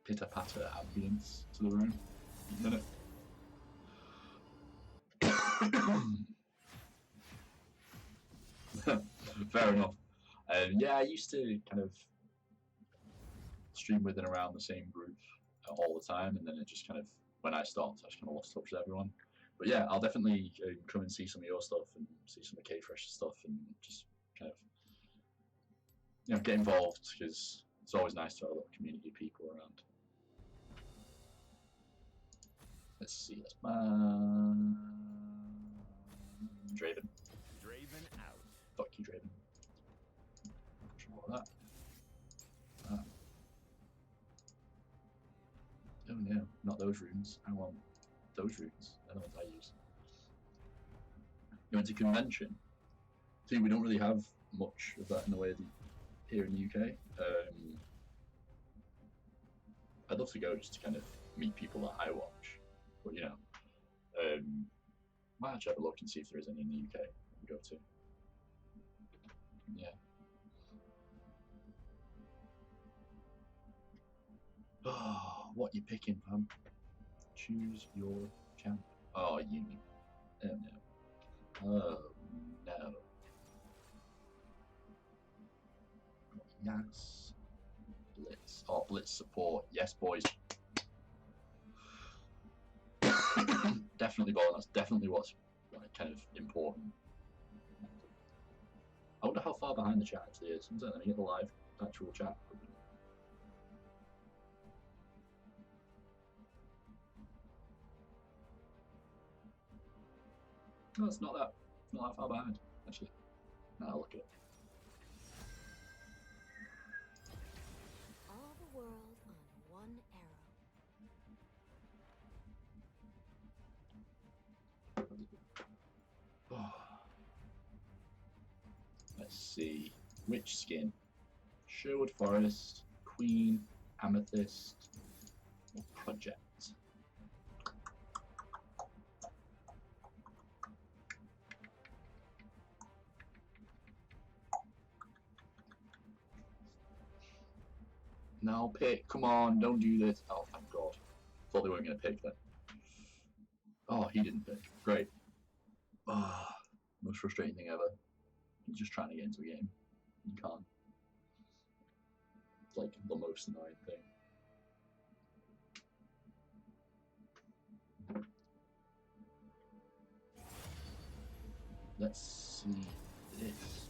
A: pitter-patter ambience to the room. Isn't it? Fair enough. Yeah, I used to kind of stream with and around the same group all the time, and then it just kind of, when I stopped, I just kind of lost touch with everyone. But yeah, I'll definitely come and see some of your stuff and see some of K-Fresh stuff and just kind of, you know, get involved, because it's always nice to have a little community of people around. Let's see, that's Draven.
C: Draven out.
A: Fuck you, Draven. Control that. Oh no, not those runes. I want those runes. They're the ones I use. Going to convention. See, we don't really have much of that in the way of here in the UK. I'd love to go just to kind of meet people that I watch, but you know, might actually have a look and see if there is any in the UK I can go to. Yeah. Oh, what you picking, fam? Choose your champ. Oh, you. Oh no. Oh no. Yes. Blitz. Oh, Blitz support. Yes, boys. Definitely ball. That's definitely what's like, kind of important. I wonder how far behind the chat actually is. Let me get the live actual chat. No, it's not that far behind, actually. Now I'll look at it.
B: All the world on one arrow.
A: Let's see. Which skin? Sherwood Forest, Queen, Amethyst, or Project? Now pick. Come on, don't do this. Oh, thank God. Thought they weren't going to pick then. Oh, he didn't pick. Great. Ah, most frustrating thing ever. You're just trying to get into a game. You can't. It's like the most annoying thing. Let's see this.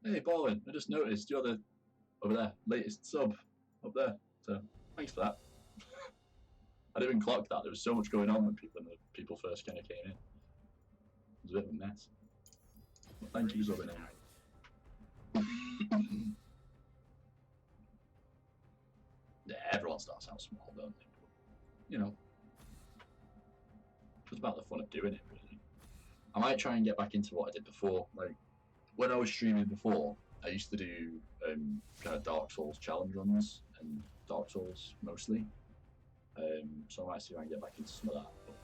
A: Hey, Baldwin, I just noticed you're the over there latest sub up there. So thanks for that. I didn't even clock that. There was so much going on when people first kind of came in. It was a bit of a mess. But thank you, subbing in. Yeah, everyone starts out small, don't they? But, you know, it's about the fun of doing it, really. I might try and get back into what I did before. Like when I was streaming before, I used to do kind of Dark Souls challenge runs and Dark Souls mostly. So I might see if I can get back into some of that. But,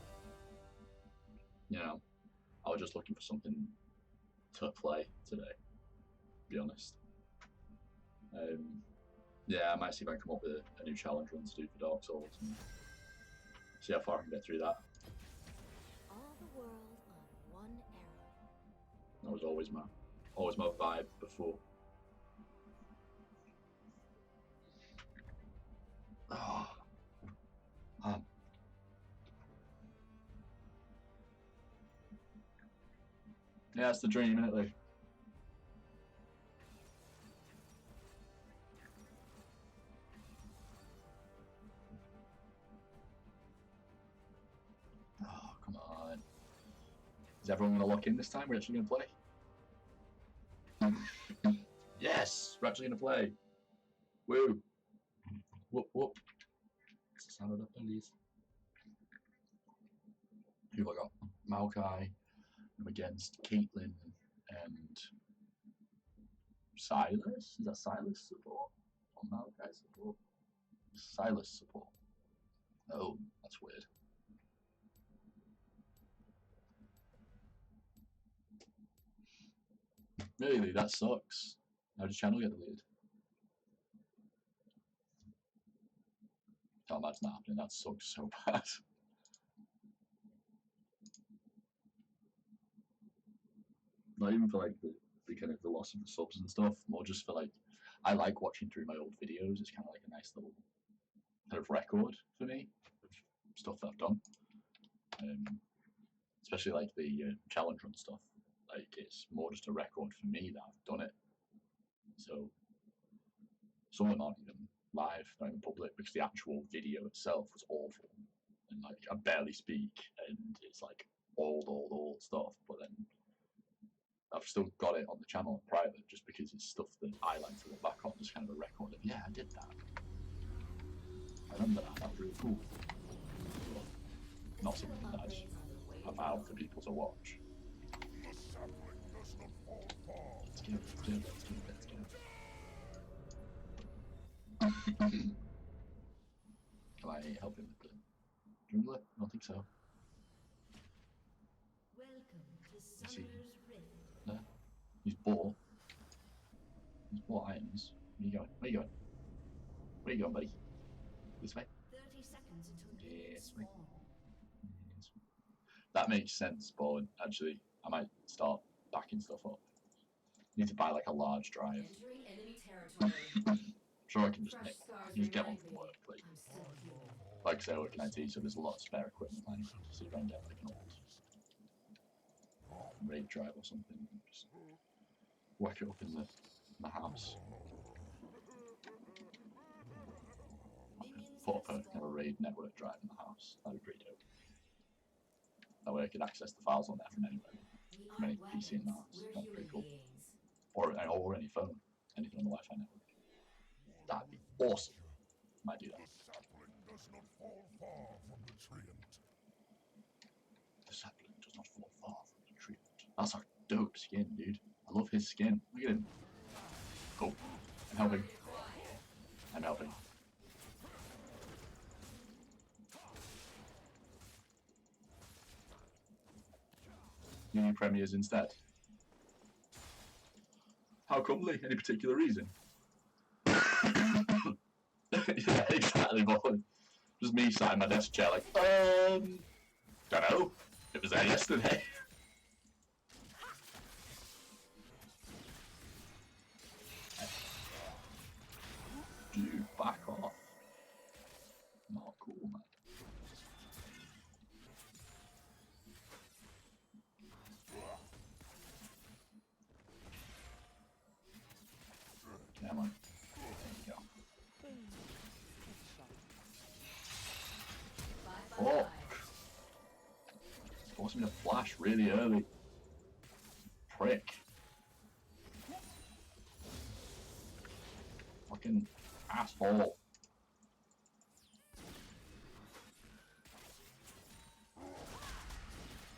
A: you know, I was just looking for something to play today, to be honest. Yeah, I might see if I can come up with a new challenge run to do for Dark Souls and see how far I can get through that.
B: All the world on one arrow.
A: That was always my vibe before. Oh, man. Yeah, it's the dream, isn't it, Lee? Oh, come on. Is everyone going to lock in this time? We're actually going to play? Yes! We're actually going to play! Woo! Whoop, whoop. It's the sound of the police. Who have I got? Maokai. I'm against Caitlyn and Silas? Is that Silas support? Or Maokai support? Silas support. Oh, that's weird. Really, that sucks. How did channel get deleted? Can't imagine that happening. That sucks so bad. Not even for like the kind of the loss of the subs and stuff, more just for like I like watching through my old videos. It's kind of like a nice little kind of record for me of stuff that I've done. Especially like the challenge run stuff. Like it's more just a record for me that I've done it. So some of them aren't even live, not even public, because the actual video itself was awful. And like I barely speak and it's like old stuff, but then I've still got it on the channel in private just because it's stuff that I like to look back on, just kind of a record of, yeah, I did that. I remember that was really cool. But not something that I'd have out for people to watch.
D: The sapling does not fall far.
A: Let's go. Can I help him with the jungler? I don't think so.
B: Welcome to Summoner's Rift.
A: No. He's bought. He's bought items. Where you going? Where you going? Where you going, buddy? This way?
B: 30 seconds until
A: Yes,
B: minions
A: mate.
B: spawn.
A: Yes. That makes sense, but actually, I might start backing stuff up. Need to buy like a large drive.
B: Entering enemy territory.
A: I'm sure I can just
B: Fresh scars
A: get one
B: remind
A: from
B: me
A: work. Like
B: I'm still human.
A: I say, I work in IT, so there's a lot of spare equipment. I need to see if I can get like an old RAID drive or something and just whack it up in the house.
B: Minions
A: Put
B: have
A: up a kind of a
B: spawned.
A: RAID network drive in the house. That'd be pretty dope. That way I can access the files on there from anywhere.
B: We
A: From any
B: aren't
A: PC in the
B: weapons,
A: house.
B: we're
A: That'd be pretty
B: human
A: cool.
B: beings.
A: Or any phone. Anything on the Wi-Fi network. That'd be awesome. Might do
D: The
A: that.
D: sapling does not fall far from the treant.
A: The sapling does not fall far from the treant. That's a dope skin, dude. I love his skin. Look at him. Oh, I'm helping. I'm helping. New premieres instead. How come, Lee? Any particular reason? Yeah, exactly, boy. Just me sat in my desk chair like, don't know. It was there yesterday. Dude, back off. Not cool, man. Come on. There you go. Oh! Forced me to flash really early. Prick. Fucking asshole.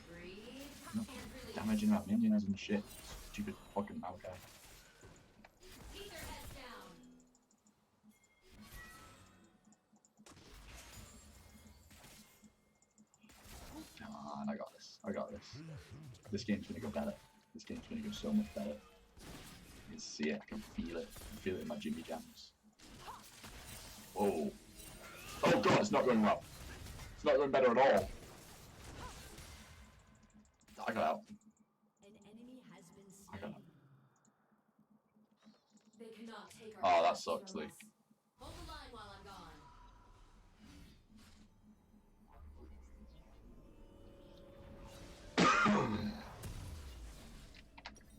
B: Breathe
A: No.
B: and release.
A: Damaging out minions and shit. Stupid fucking Maokai. I got this. This game's gonna go better. This game's gonna go so much better. I can see it, I can feel it. I can feel it in my Jimmy Jams. Whoa. Oh god, it's not going well. It's not going better at all. I got out.
B: An enemy has been
A: I got out.
B: slain. They cannot take our
A: Oh, that
B: quests
A: sucks,
B: from
A: Lee.
B: us. Hold the line while I'm gone.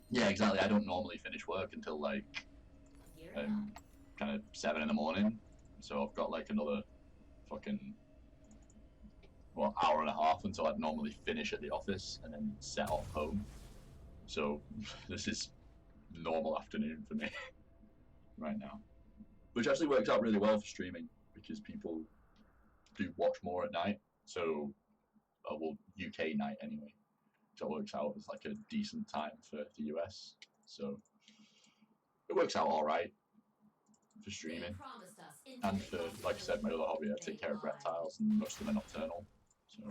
A: Yeah, exactly. I don't normally finish work until like
B: Gearing up.
A: kind of 7 in the morning. So I've got like another fucking hour and a half until I'd normally finish at the office and then set off home. So this is normal afternoon for me right now, which actually works out really well for streaming because people do watch more at night. So well, UK night anyway. So it works out as like a decent time for the US. So it works out all right for streaming. And for, like I said, my other hobby, I take care of reptiles, and most of them are nocturnal. So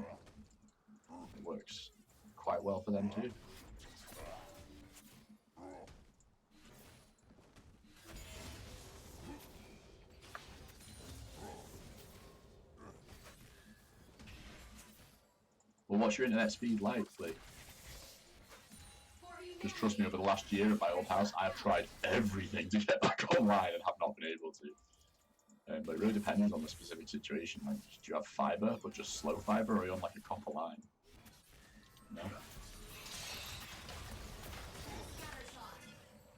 A: it works quite well for them too. Well, what's your internet speed like, Lee? Because trust me, over the last year at my old house, I have tried everything to get back online and have not been able to. But it really depends on the specific situation. Like, do you have fiber, but just slow fiber, or are you on like a copper line? No.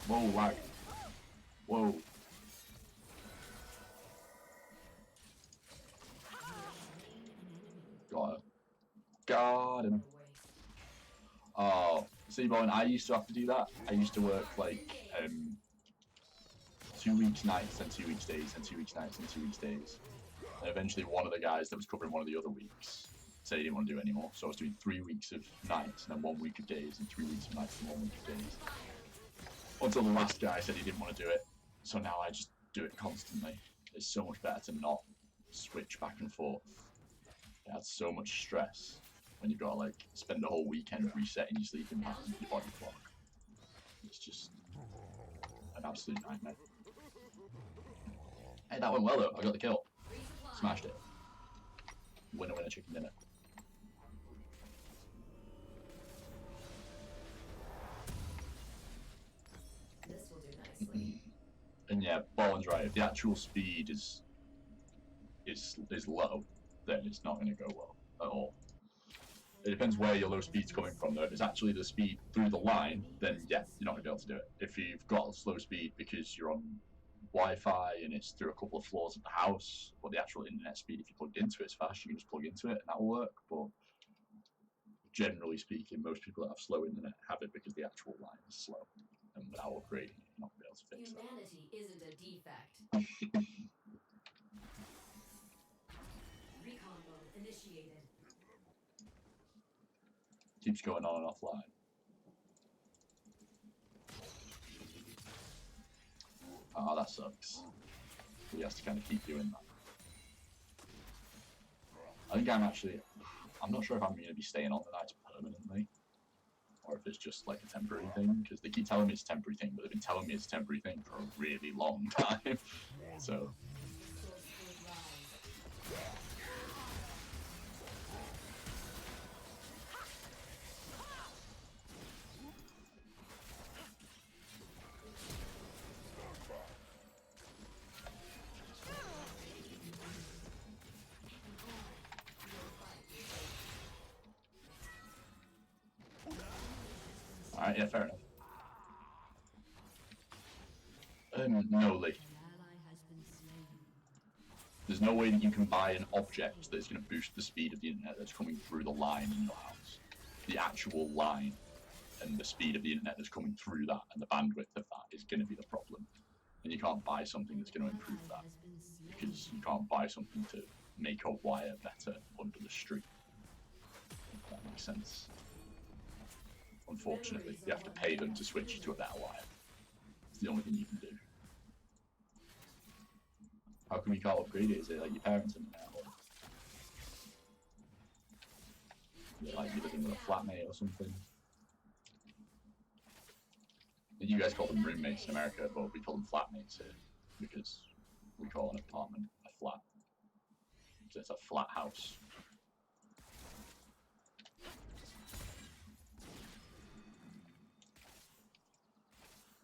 A: Whoa, lag. Whoa. Got her. Got him. Oh, see, Bowen, I used to have to do that. I used to work like 2 weeks nights, and 2 weeks days, and 2 weeks nights, and 2 weeks days. And eventually one of the guys that was covering one of the other weeks said he didn't want to do it anymore. So I was doing 3 weeks of nights, and then 1 week of days, and 3 weeks of nights, and 1 week of days. Until the last guy said he didn't want to do it. So now I just do it constantly. It's so much better to not switch back and forth. It adds so much stress when you've got to like spend the whole weekend resetting your sleeping pattern, your body clock. It's just an absolute nightmare. Hey, that went well though. I got the kill. Smashed it. Winner, winner, chicken dinner.
B: This will do nicely.
A: And yeah, Bowen's right. If the actual speed is low, then it's not going to go well at all. It depends where your low speed's coming from though. If it's actually the speed through the line, then yeah, you're not going to be able to do it. If you've got a slow speed because you're on Wi-Fi and it's through a couple of floors of the house, but the actual internet speed, if you plugged into it, is fast, you can just plug into it and that'll work. But generally speaking, most people that have slow internet have it because the actual line is slow. And without upgrading, you're not going to be able to fix that.
B: Humanity isn't a defect. Recon mode initiated.
A: Keeps going on and offline. Oh, that sucks. He has to kind of keep doing that. I think I'm not sure if I'm going to be staying on the nights permanently, or if it's just like a temporary thing, because they keep telling me it's a temporary thing, but they've been telling me it's a temporary thing for a really long time. So. Alright, yeah, fair enough. No, Lee. There's no way that you can buy an object that's going to boost the speed of the internet that's coming through the line in your house. The actual line and the speed of the internet that's coming through that and the bandwidth of that is going to be the problem. And you can't buy something that's going to improve that, because you can't buy something to make a wire better under the street. If that makes sense. Unfortunately, you have to pay them to switch you to a better wire. It's the only thing you can do. How come you can't upgrade it? Is it like your parents' internet? Or... Like you're living with a flatmate or something. You guys call them roommates in America, but we call them flatmates here because we call an apartment a flat. So it's a flat house.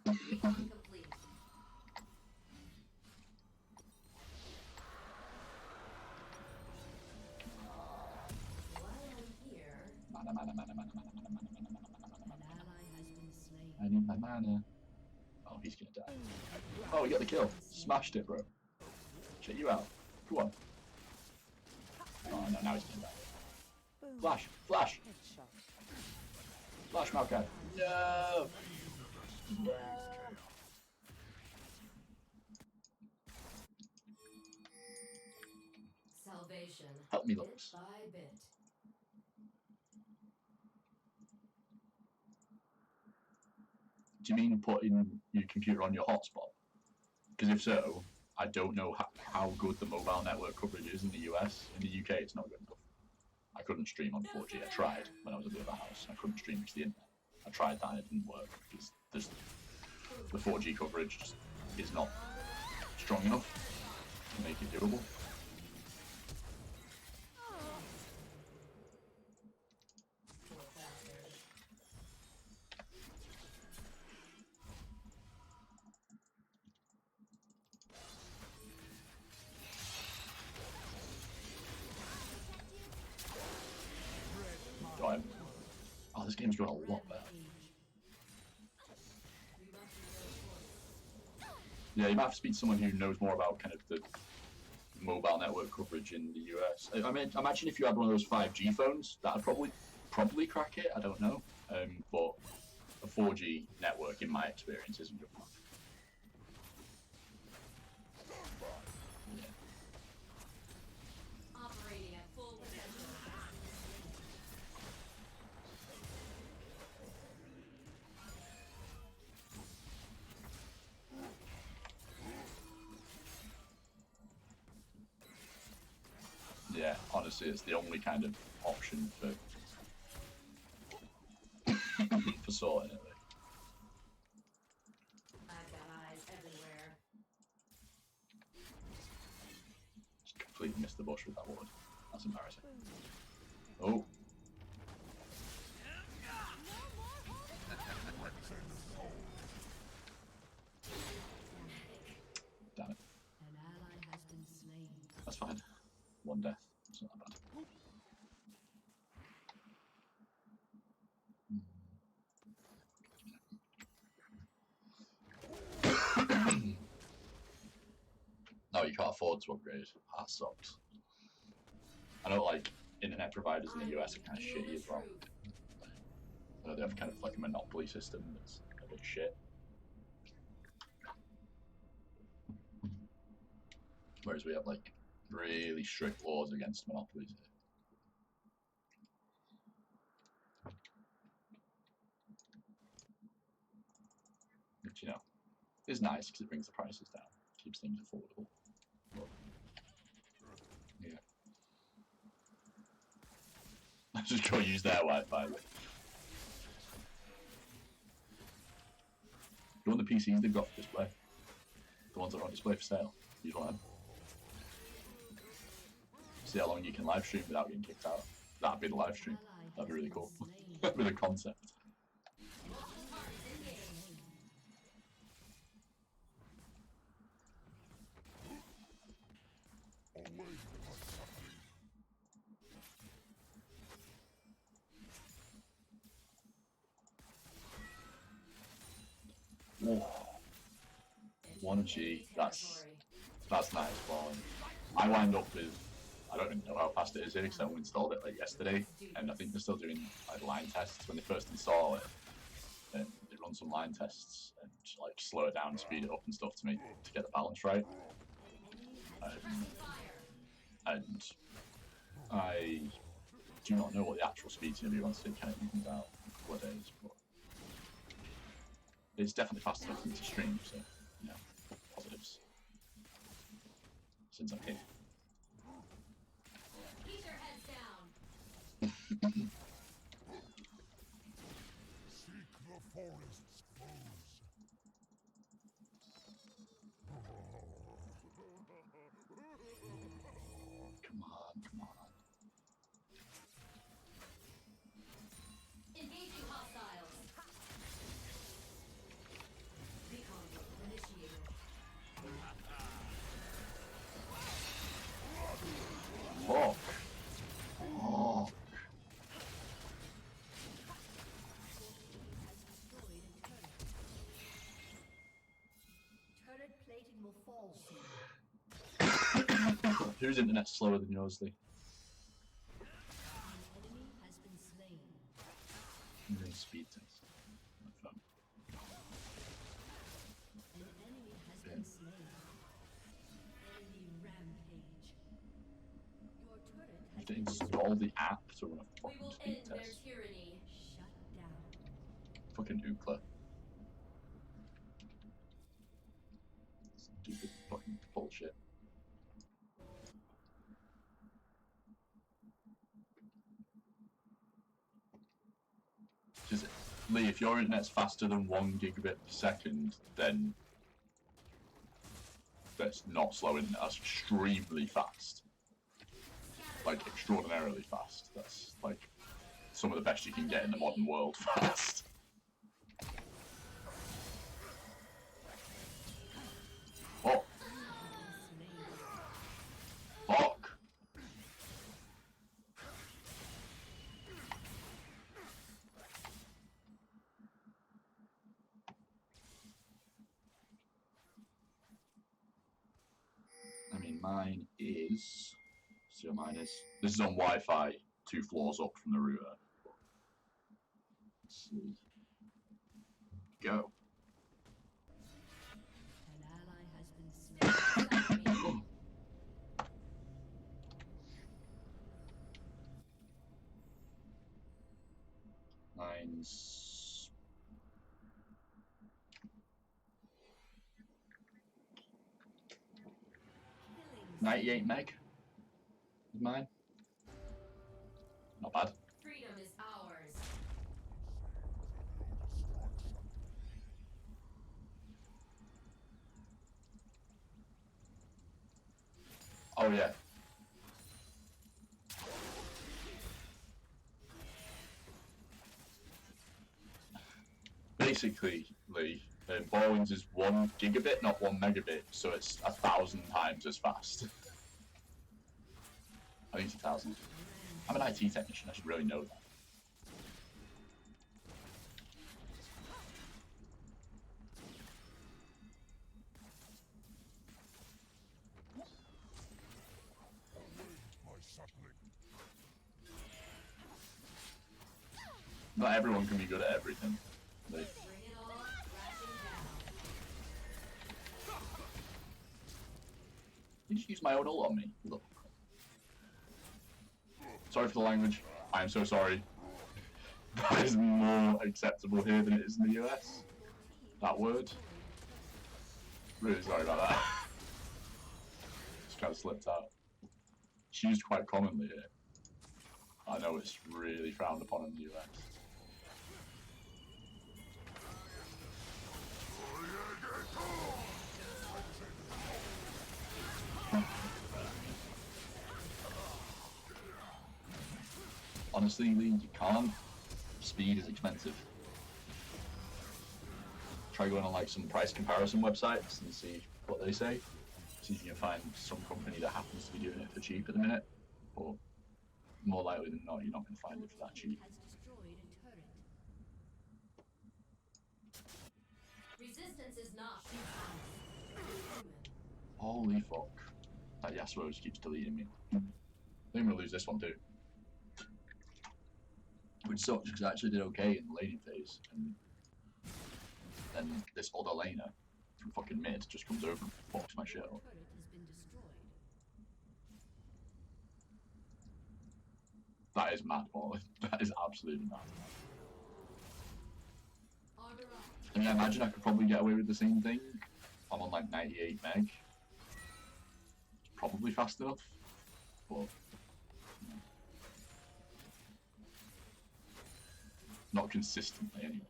B: Complete. While I'm here,
A: Mana, mana, mana, mana, mana, mana, mana, mana, mana, mana,
B: an
A: mana.
B: ally has been slain.
A: I need my mana. Oh, he's gonna die. Oh, we got the kill. Smashed it, bro. Check you out. Go on. Oh no, now he's gonna die. Flash! Flash! Flash, Maokai. No!
B: Salvation.
A: Help me,
B: Bit
A: Lux.
B: by bit.
A: Do you mean putting your computer on your hotspot? Because if so, I don't know how good the mobile network coverage is in the US. In the UK, it's not good enough. I couldn't stream on 4G. I tried when I was at the other house. I couldn't stream to the internet. I tried that and it didn't work because the 4G coverage just is not strong enough to make it doable.
B: Poor bastard.
A: Got him. Oh, this game's going a lot better.
B: We must be reinforced.
A: Yeah, you might have to speak to someone who knows more about kind of the mobile network coverage in the US. I mean, imagine if you had one of those 5G phones, that'd probably crack it. I don't know, but a 4G network, in my experience, isn't good enough. Yeah.
B: Operating at full potential.
A: Yeah, honestly, it's the only kind of option for for sorting it.
B: I've got eyes everywhere.
A: Just completely missed the bush with that ward. That's embarrassing. Oh. Damn it.
B: An ally has been slain.
A: That's fine. One death. It's not that bad. No, you can't afford to upgrade. That sucks. I know, like, internet providers in the US are kind of shitty as well. I know they have kind of like a monopoly system that's a bit shit. Whereas we have like really strict laws against monopolies here. Which, you know, is nice because it brings the prices down, keeps things affordable. But, yeah. Let's just go use their Wi-Fi. You want the PCs they've got for display? The ones that are on display for sale? Use one of them. See how long you can live stream without getting kicked out. That'd be the live stream. That'd be really cool. That'd be the concept. Whoa. 1G, that's nice balling. I wind up with, I don't even know how fast it is here because I installed it like yesterday, and I think they're still doing like line tests when they first install it. And they run some line tests and like slow it down and speed it up and stuff to get the balance right. And I do not know what the actual speed's going to be once it kind of evens out in a couple of days, but it's definitely fast enough for me to stream, so, you know, positives. Since I'm here.
B: Keep your heads down.
D: forest's foes.
A: Come on, come on.
B: Engaging hostiles. Recon initiated.
A: Fuck. Oh.
B: Has destroyed a turret. Turret plating will fall soon.
A: Whose internet's slower than yours, Lee?
B: An enemy has been slain.
A: I'm doing speed test. My phone.
B: An enemy has been slain. Enemy rampage. Your turret
A: You
B: has
A: have to
B: been
A: install the app to run a
B: We
A: fucking
B: will
A: speed
B: end their
A: test.
B: tyranny. Shut down.
A: Fucking Ookla. Stupid fucking bullshit. Just, Lee, if your internet's faster than 1 gigabit per second, then that's not slow internet. That's extremely fast. Like, extraordinarily fast. That's, like, some of the best you can get in the modern world fast. Oh! Fuck! I mean, mine is... See what mine is? This is on Wi-Fi, 2 floors up from the router. Let's see. Go.
B: An ally has been slain.
A: Mine's... 98 meg is mine. Not bad.
B: Freedom is ours.
A: Oh yeah. Basically, Lee, Borwin's is 1 gigabit, not 1 megabit, so it's 1,000 times as fast. I think it's 1,000. I'm an IT technician, I should really know that.
D: My sapling.
A: Not everyone can be good at everything. Lee.
B: Bring it on, crashing down.
A: You just use my own ult on me. Look. Sorry for the language. I am so sorry. That is more acceptable here than it is in the US. That word. Really sorry about that. Just kind of slipped out. It's used quite commonly here. I know it's really frowned upon in the US. Honestly, Lee, you can't. Speed is expensive. Try going on like some price comparison websites and see what they say. See if you can find some company that happens to be doing it for cheap at the minute. But more likely than not, you're not going to find it for that cheap.
B: Has destroyed a turret. Resistance is not human.
A: Holy fuck. That Yasuo just keeps deleting me. I think I'm going to lose this one too. Which sucks because I actually did okay in the laning phase. And then this other laner from fucking mid just comes over and fucks my shit up.
B: Turret has been destroyed.
A: That is mad, Paul. That is absolutely mad.
B: Armor up.
A: I mean, I imagine I could probably get away with the same thing. I'm on like 98 meg. It's probably fast enough, but not consistently anyway.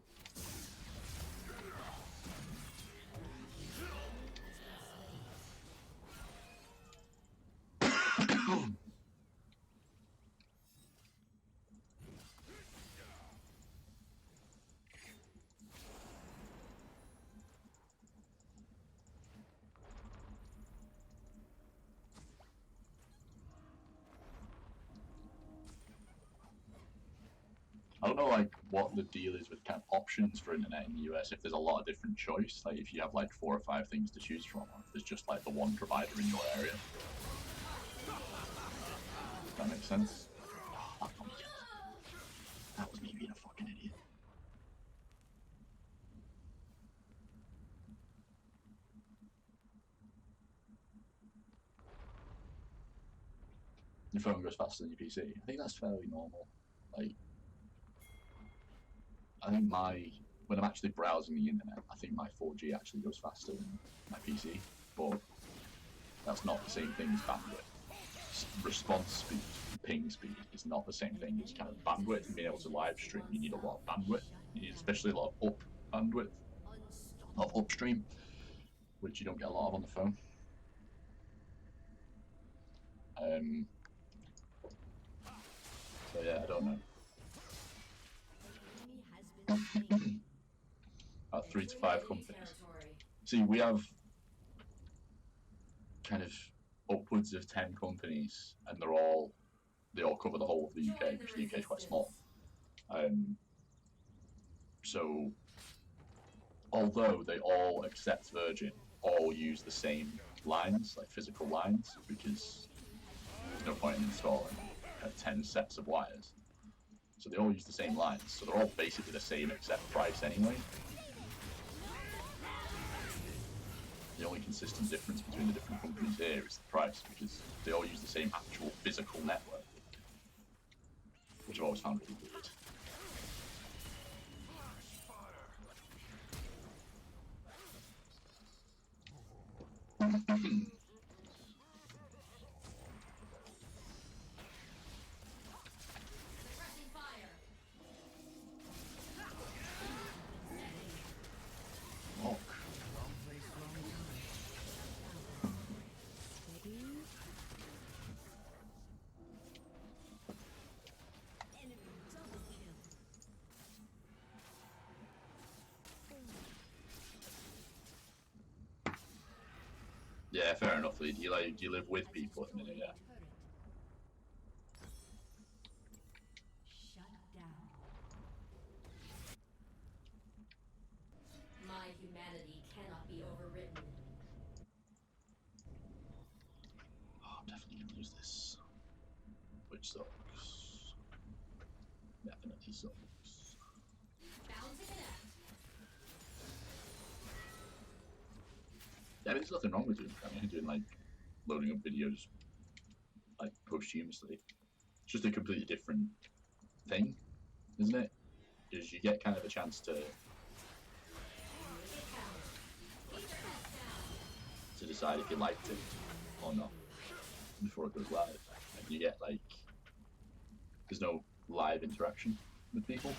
A: don't know like what the deal is with kind of options for internet in the US. If there's a lot of different choice, like if you have like 4 or 5 things to choose from, or if there's just like the one provider in your area. That makes sense. That was me being a fucking idiot. Your phone goes faster than your PC. I think that's fairly normal. Like, I think when I'm actually browsing the internet, I think my 4G actually goes faster than my PC, but that's not the same thing as bandwidth. Response speed, ping speed is not the same thing as kind of bandwidth. And being able to live stream, you need a lot of bandwidth. You need especially a lot of up bandwidth, a lot of upstream, which you don't get a lot of on the phone. So yeah, I don't know. About 3 to 5 companies. See, we have kind of upwards of 10 companies, and they all cover the whole of the UK, because the UK is quite small. So, although they all, except Virgin, all use the same lines, like physical lines, because there's no point in installing 10 sets of wires. So they all use the same lines, so they're all basically the same except price anyway. The only consistent difference between the different companies here is the price, because they all use the same actual physical network, which I've always found really weird. Yeah, fair enough. Do you live with people at the minute? Yeah.
B: Shut down. My humanity cannot be overwritten.
A: Oh, I'm definitely gonna lose this, which sucks. Definitely sucks.
B: Bound to connect.
A: Yeah, I mean, there's nothing wrong with doing that. I mean, doing like loading up videos like posthumously. It's just a completely different thing, isn't it? Because you get kind of a chance to decide if you liked it or not before it goes live. And you get like, there's no live interaction with people,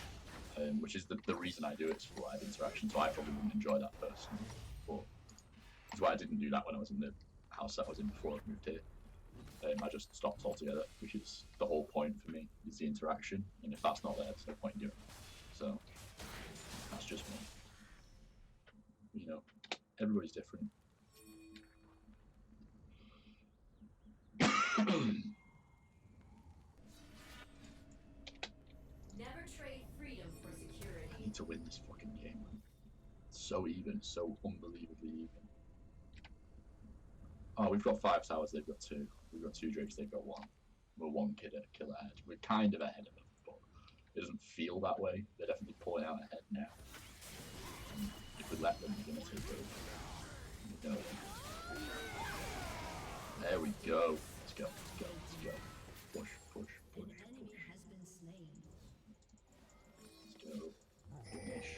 A: which is the reason I do it, is for live interaction. So I probably wouldn't enjoy that personally, but that's why I didn't do that when I was in the house that I was in before I moved here. I just stopped altogether, because the whole point for me is the interaction, and if that's not there, there's no point in doing it. So that's just me. You know, everybody's different.
B: Never trade freedom for security.
A: I need to win this fucking game, man. It's so even, so unbelievably even. Oh, we've got 5 towers, they've got 2. We've got 2 drakes, they've got 1. We're 1 kill ahead. We're kind of ahead of them, but it doesn't feel that way. They're definitely pulling out ahead now. And if we let them, we're going to take over. There we go. Let's go, let's go, let's go. Push, push, push,
B: An enemy
A: push.
B: has been slain.
A: Let's go. Finish.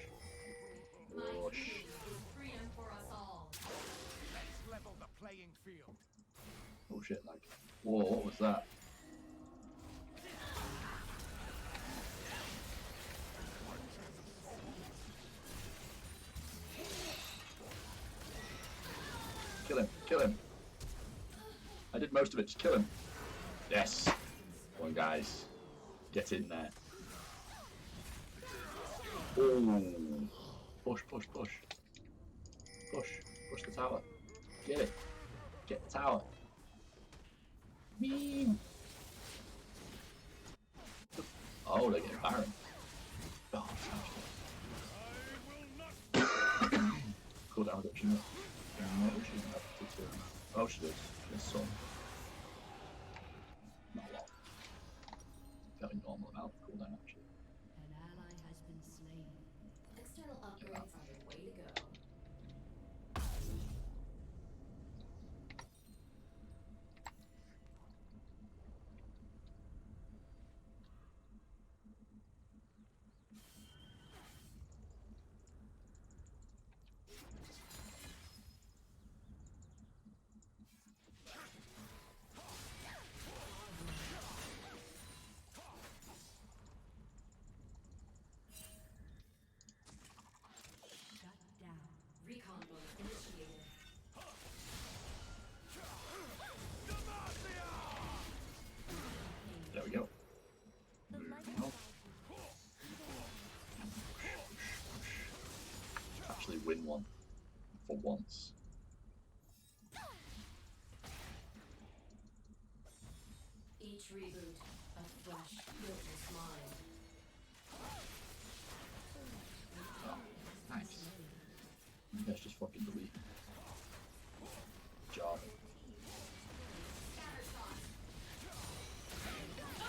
B: My
A: Push.
B: dream is freedom for us all.
C: Let's level the playing field.
A: Oh shit, like. Whoa, what was that? Kill him, kill him. I did most of it, just kill him. Yes. Come on, guys. Get in there. Oh. Push, push, push. Push. Push the tower. Get it. Get the tower. Mean. Oh, they're getting Baron. Oh,
D: I will not.
A: cooldown reduction. No, she doesn't have particular. Oh, she does. There's some. Not a lot. Fairly normal amount of cooldown actually.
B: An ally has been slain.
E: External upgrades are the way to go.
B: Shut down.
E: Recon mode initiated.
A: There we go.
F: The light
A: Moving on.
F: guides
A: Actually win one for once.
E: Each reboot, a fresh, guiltless mind.
A: Nice. Let's just fucking delete. Job.
E: Scattershot.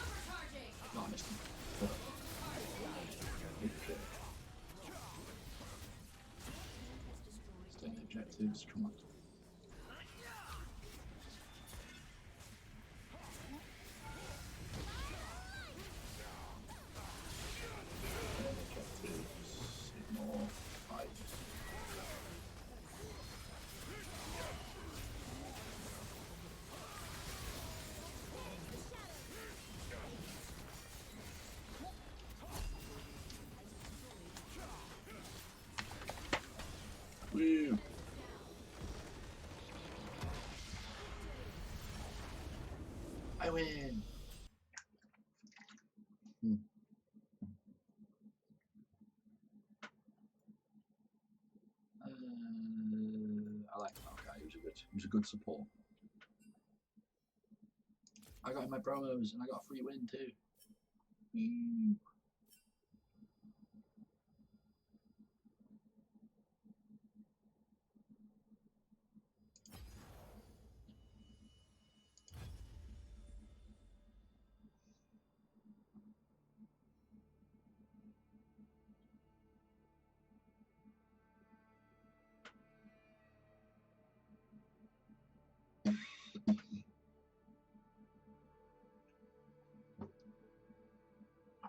E: Overcharging.
A: No, I missed him. Staying objectives, come on. Objectives, ignore, fight. Woo! I win! I like that guy. He was a good support. I got in my promos and I got a free win too. Woo.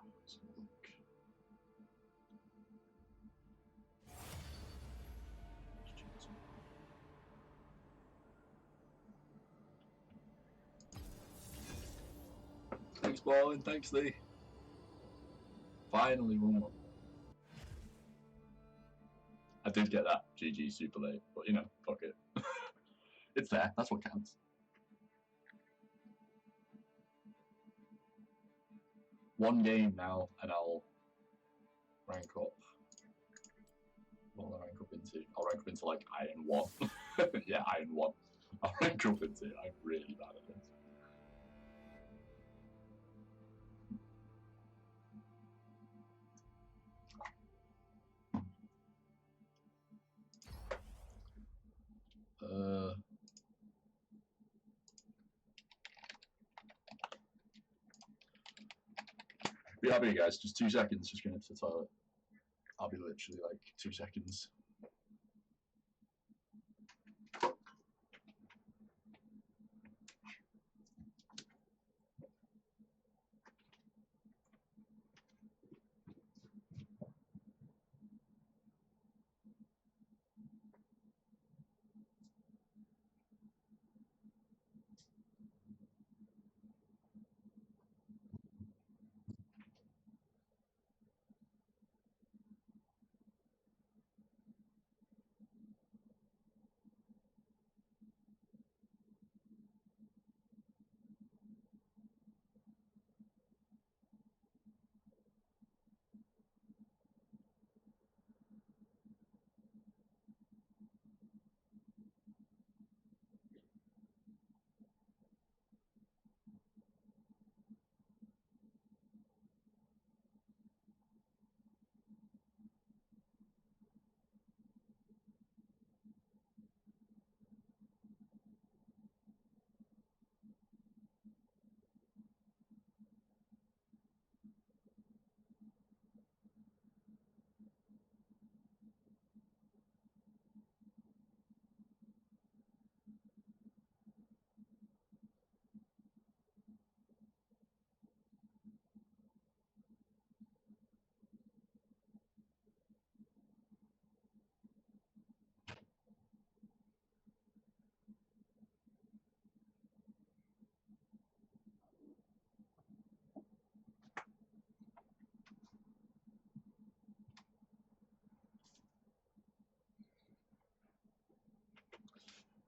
A: Let's have a look. Let's check this out. Thanks, Paul, and thanks, Lee. Finally won one. I did get that GG super late, but you know, fuck it. It's there, that's what counts. One game now, and I'll rank up. What will I rank up into? I'll rank up into like Iron 1. Yeah, Iron 1. I'll rank up into. I'm really bad at this. Be happy, guys. Just 2 seconds. Just going to the toilet. I'll be literally like 2 seconds.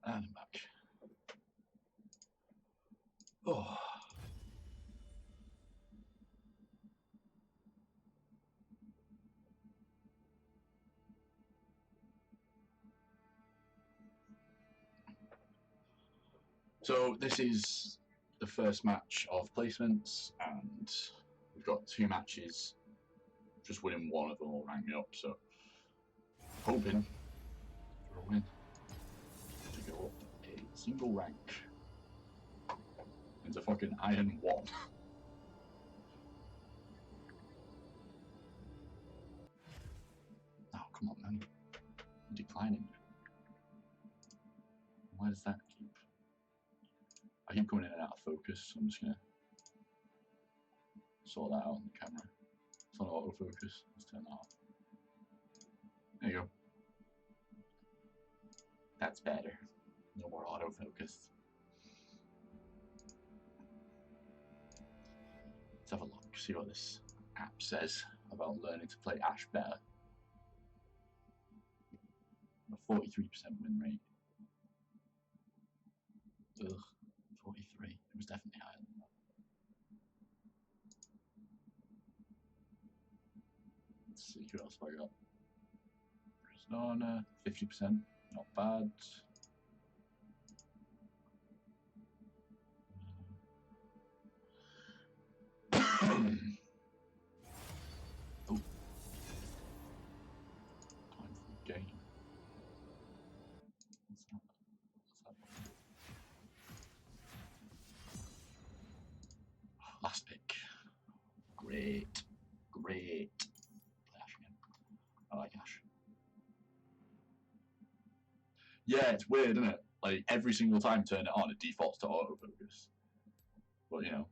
A: And I'm back. Oh. So this is the first match of placements, and we've got 2 matches. Just winning one of them will rank me up, so hoping for a win to go up a single rank into fucking Iron 1. Oh, come on, man. I'm declining. Why does that keep... I keep coming in and out of focus, so I'm just gonna sort that out on the camera. It's on autofocus. Let's turn that off. There you go. That's better. No more autofocus. Let's have a look, see what this app says about learning to play Ash better. A 43% win rate. Ugh, 43. It was definitely higher than that. Let's see who else have I got. Arizona, 50%, not bad. Oh. Time for the game. What's that? Last pick. Great. Great. Play Ash again. I like Ash. Yeah, it's weird, isn't it? Like, every single time I turn it on, it defaults to autofocus. But, you know.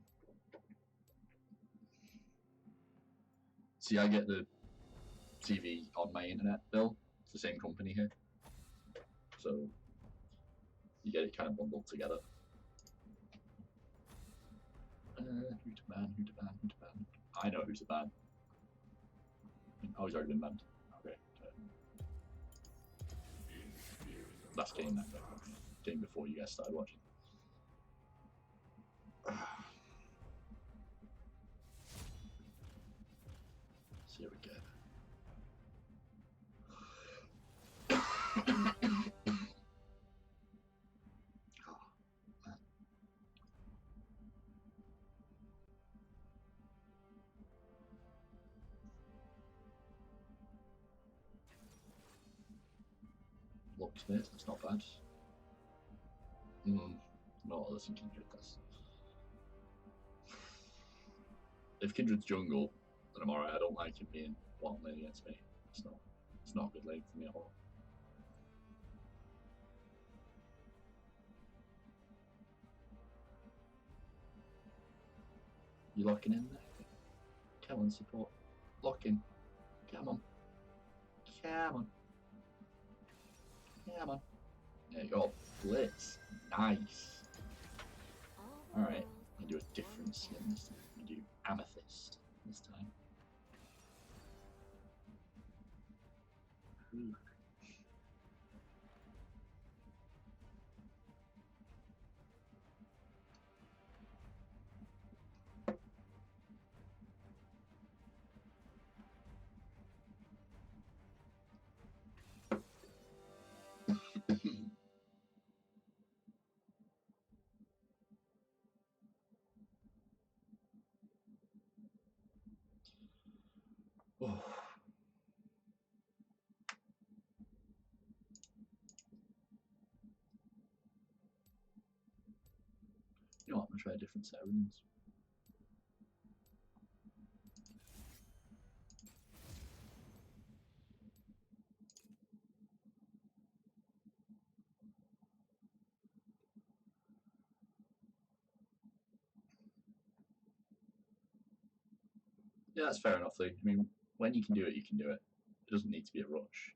A: See, I get the TV on my internet bill. It's the same company here. So, you get it kind of bundled together. Who to ban, who to ban, who to ban? I know who's a ban. Oh, he's already been banned. Okay. Last game that game before you guys started watching. So here we go. Locksmith, that's not bad. Not other than Kindred, that's... If Kindred's jungle, then I'm alright. I don't like him being one lane against me. It's not a good lane for me at all. You locking in there? Come on, support. Lock in. Come on. Come on. Come on. There you go. Blitz. Nice. Alright, I'm gonna do a different skin this time. I'm gonna do Amethyst this time. Ooh. Oh. You know what, I'm gonna try a different set of runes. Yeah, that's fair enough, Lee. I mean, when you can do it, you can do it. It doesn't need to be a rush.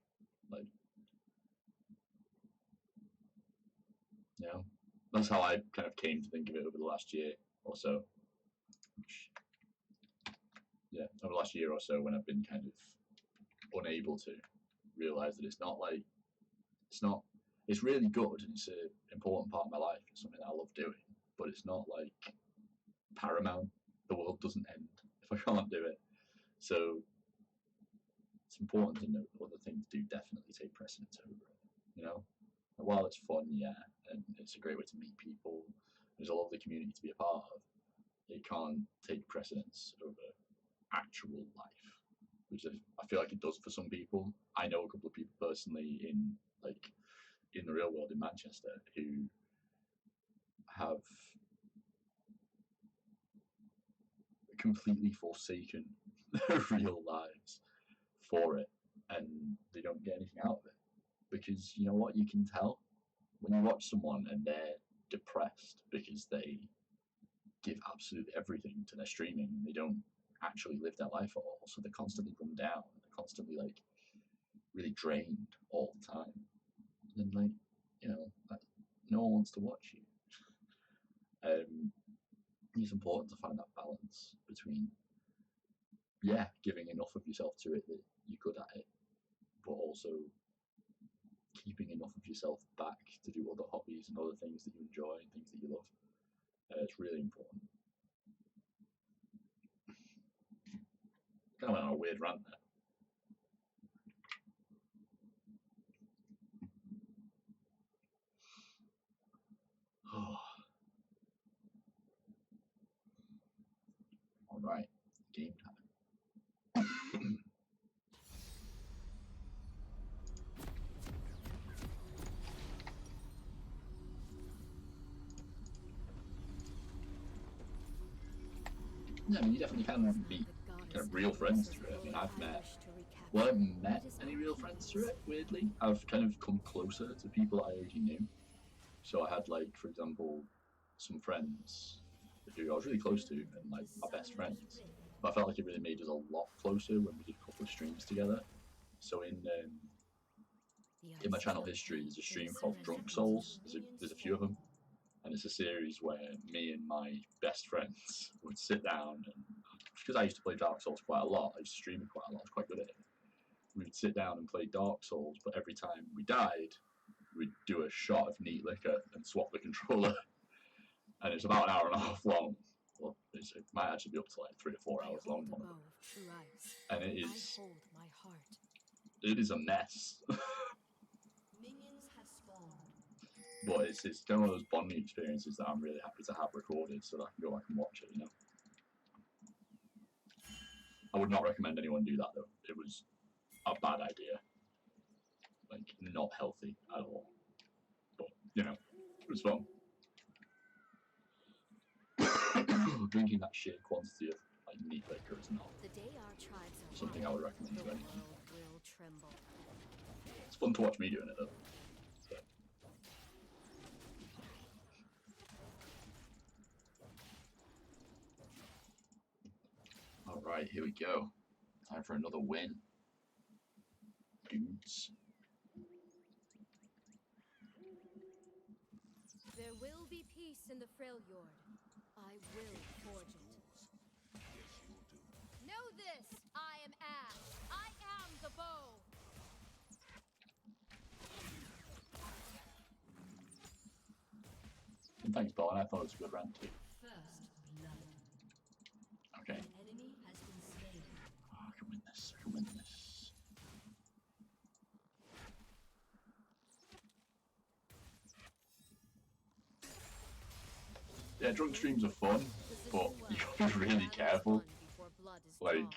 A: Like, you know, that's how I kind of came to think of it over the last year or so. Yeah, over the last year or so, when I've been kind of unable to realize that it's not it's really good and it's an important part of my life. It's something that I love doing, but it's not like paramount. The world doesn't end if I can't do it. So it's important to note that other things do definitely take precedence over it. You know, and while it's fun, yeah, and it's a great way to meet people, there's a lovely community to be a part of. It can't take precedence over actual life, which I feel like it does for some people. I know a couple of people personally in the real world in Manchester who have completely forsaken their real lives for it, and they don't get anything out of it because you know what, you can tell when you watch someone and they're depressed because they give absolutely everything to their streaming and they don't actually live their life at all, so they're constantly run down, they're constantly like really drained all the time, and like, you know, no one wants to watch you. It's important to find that balance between, yeah, giving enough of yourself to it that you're good at it, but also keeping enough of yourself back to do other hobbies and other things that you enjoy and things that you love. It's really important. Kind of went on a weird rant there. All right, game time. Yeah, I mean, you definitely can meet kind of real friends through it. I mean, I haven't met any real friends through it, weirdly. I've kind of come closer to people I already knew. So I had, like, for example, some friends who I was really close to and, like, my best friends. But I felt like it really made us a lot closer when we did a couple of streams together. So in my channel history, there's a stream called Drunk Souls. There's a few of them. And it's a series where me and my best friends would sit down and, because I used to play Dark Souls quite a lot, I used to stream it quite a lot, I was quite good at it. We would sit down and play Dark Souls, but every time we died, we'd do a shot of neat liquor and swap the controller. And it's about an hour and a half long. Well, it might actually be up to like 3 or 4 hours long. And it is a mess.
B: Minions have spawned.
A: But it's kind of one of those bonding experiences that I'm really happy to have recorded so that I can go back and watch it, you know. I would not recommend anyone do that though. It was a bad idea. Like, not healthy at all. But, you know, it was fun. Drinking that sheer quantity of like neat liquor is not something I would recommend to anyone. It's fun to watch me doing it though. So. Alright, here we go. Time for another win. Dudes.
E: There will be peace in the Freljord. I will forge it. Know this! I am Ash. I am the bow.
A: And thanks, Bolin. I thought it was a good rant too.
B: First blood.
A: Okay.
B: An enemy has been slain.
A: Oh, I can win this. I can win this. Yeah, drunk streams are fun, but you gotta be really careful. Like,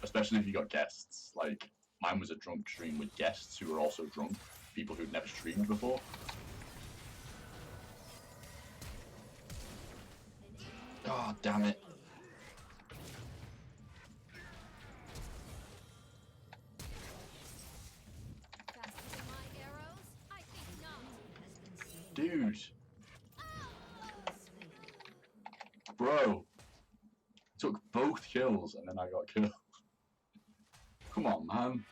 A: especially if you got guests. Like, mine was a drunk stream with guests who were also drunk, people who'd never streamed before. God damn it. Dude. Bro. Took both kills and then I got killed. Come on, man.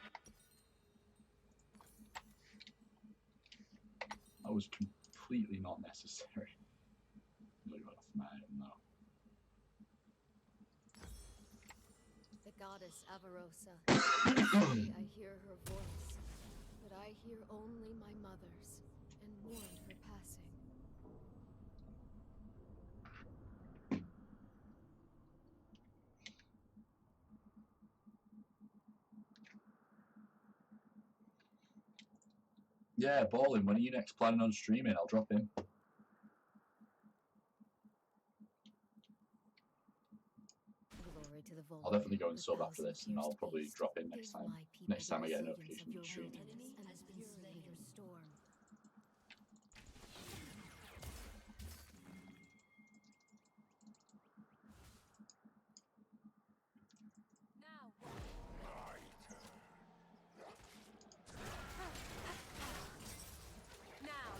A: That was completely not necessary. Move off my item now.
E: The goddess Avarosa. I hear her voice, but I hear only my mother's, and mourned her passing.
A: Yeah, balling. When are you next planning on streaming? I'll drop in.
E: Glory to the Vulcan.
A: I'll definitely go and
E: the
A: sub after this, and I'll
E: thousand-pierced
A: probably
E: beast.
A: drop in next
E: Give
A: time.
E: my people
A: Next time I
E: the
A: get a
E: resilience
A: notification
E: of
A: you
E: your
A: stream.
E: wilderness and the fury of your storm. Now. Now.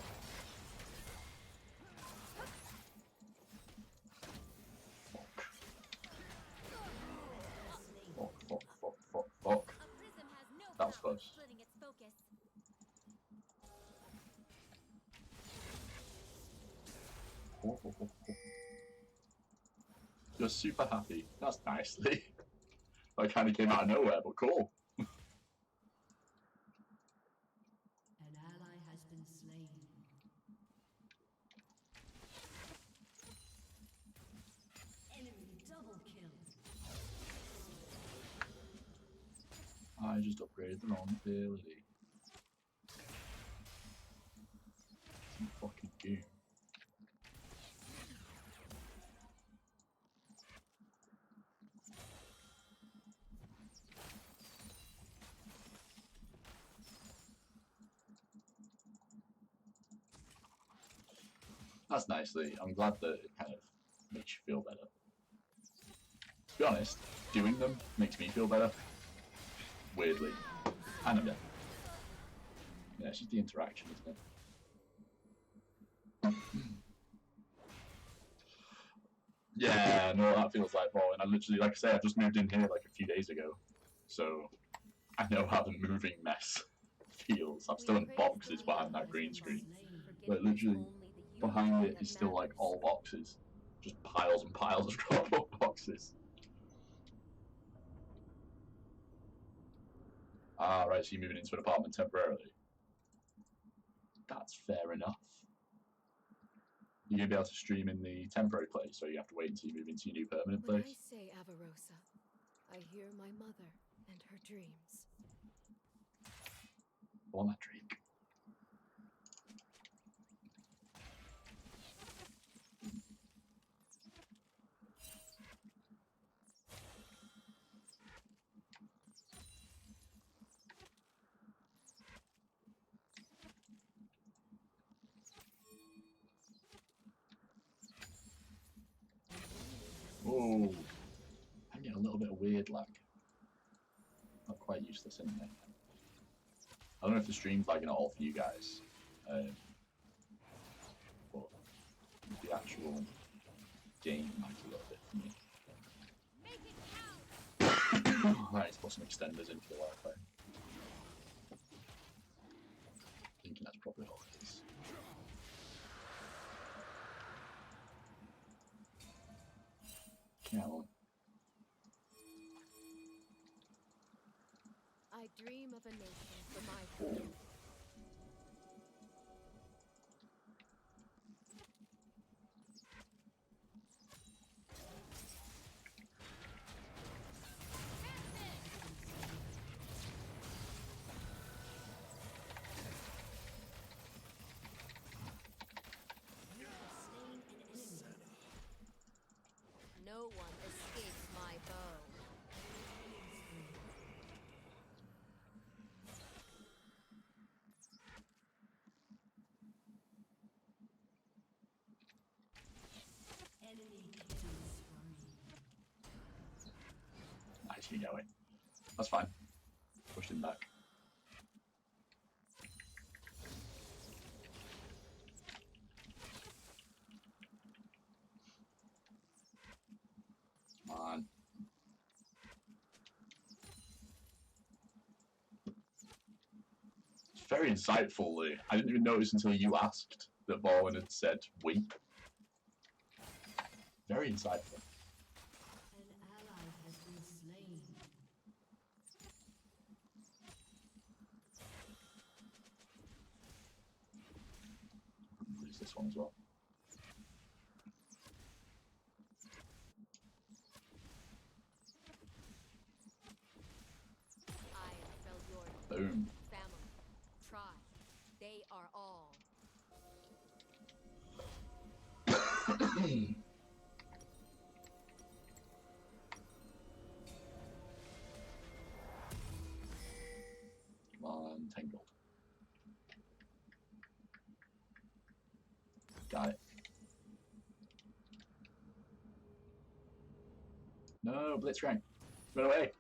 A: Fuck.
E: A prism has no
A: That was
E: power
A: close.
E: splitting its focus.
A: You're super happy. That's nicely. That kind of came out of nowhere, but cool.
B: An ally has been slain. Enemy double kill.
A: I just upgraded the wrong ability. You fucking goon. That's nicely. I'm glad that it kind of makes you feel better. To be honest, doing them makes me feel better. Weirdly. And I'm dead. Yeah, it's just the interaction, isn't it? Yeah, no, that feels like balling. I literally, like I say, I just moved in here like a few days ago. So, I know how the moving mess feels. I'm still in boxes behind that green screen. But literally, behind it is still like all boxes. Just piles and piles of cardboard boxes. Ah, right, so you're moving into an apartment temporarily. That's fair enough. You're going to be able to stream in the temporary place, so you have to wait until you move into your new permanent
E: When I
A: place?
E: say Avarosa, I hear my mother and her dreams.
A: Go on that Drake. Oh, I'm getting a little bit of weird lag. Not quite useless anyway. I don't know if the stream's lagging at all for you guys, but the actual game lags a little bit for me.
E: Make it count!
A: Right, let's put some extenders into the Wi-Fi. Thinking that's probably all it is. Come on.
E: I dream of a nation for my people. No one escapes my bow.
B: Enemy killing spree.
A: Nicely going. That's fine. Pushed him back. Come on. It's very insightful, Lee. I didn't even notice until you asked that Baldwin had said we. Very insightful.
B: An ally has been slain.
A: this one as well.
E: I am Freljord.
A: Boom.
E: Family, tribe, they are all.
A: Come on, 10 gold. Got it. No, Blitzcrank. Run away.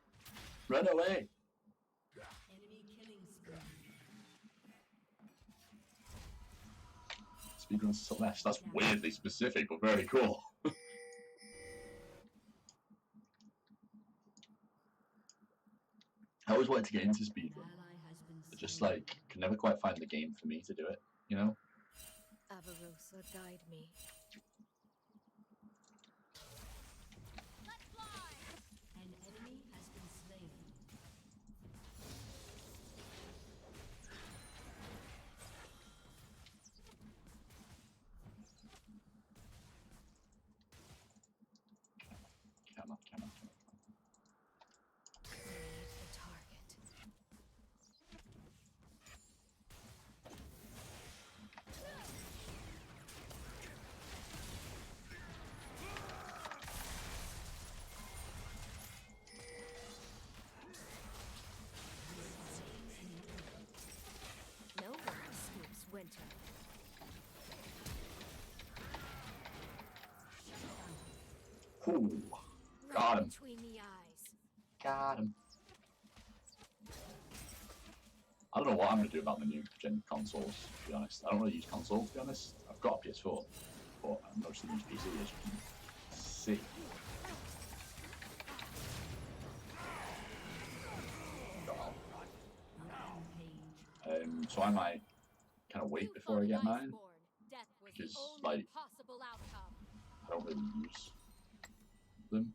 A: Run away.
B: Enemy killing spree.
A: Speedrun Celeste. That's weirdly specific, but very cool. I always wanted to get into
B: An
A: speedrun.
B: ally has been
A: But just
B: slain.
A: like, could never quite find the game for me to do it, you know?
E: Avarosa, guide me. Let's fly!
B: An enemy has been slain.
A: Come on, come on, come on.
E: Need the target. No one escapes winter.
A: Ooh,
E: Right
A: got him.
E: between the eyes.
A: Got him. I don't know what I'm going to do about the new gen consoles, to be honest. I don't really use consoles, to be honest. I've got a PS4, but I mostly use PC, as you can see. Got
B: Rampage.
A: so I might kind of wait
E: You
A: before I
E: fought
A: get
E: an
A: mine.
E: Iceborn. Death was
A: because,
E: the only
A: like,
E: possible outcome.
A: I don't really use them.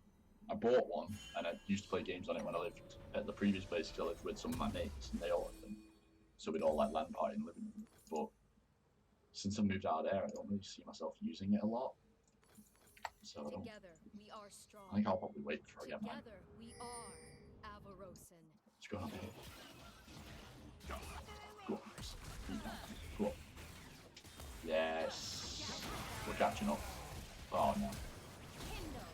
A: I bought one, and I used to play games on it when I lived at the previous place because I lived with some of my mates, and they all had them. So we'd all like LAN party in the living room. But since I moved out of there, I don't really see myself using it a lot. So I don't.
E: Together we are strong.
A: I think I'll probably wait before I get mine.
E: Together we are Avarosan.
A: Let's go. Cool. Cool. Yes. We're catching up. Oh no.
E: Kindle.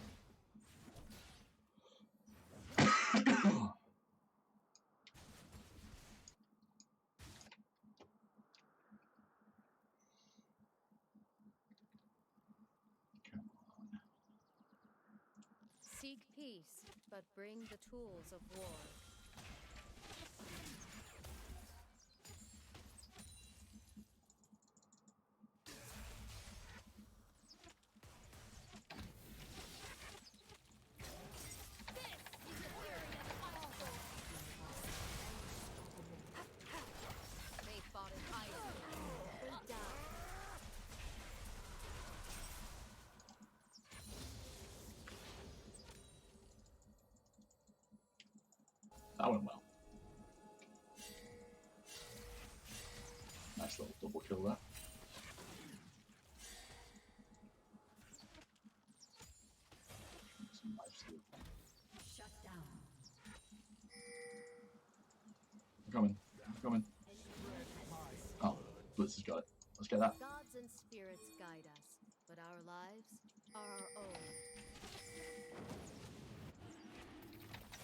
A: Come on.
E: Seek peace, but bring the tools of war. They fought an ice. They died.
A: That went well. Nice little double kill there. Some life steal.
B: Shut down.
A: I'm coming. I'm coming. Oh, Blitz has got it. Let's get that.
E: Gods and spirits guide us, but our lives are our own.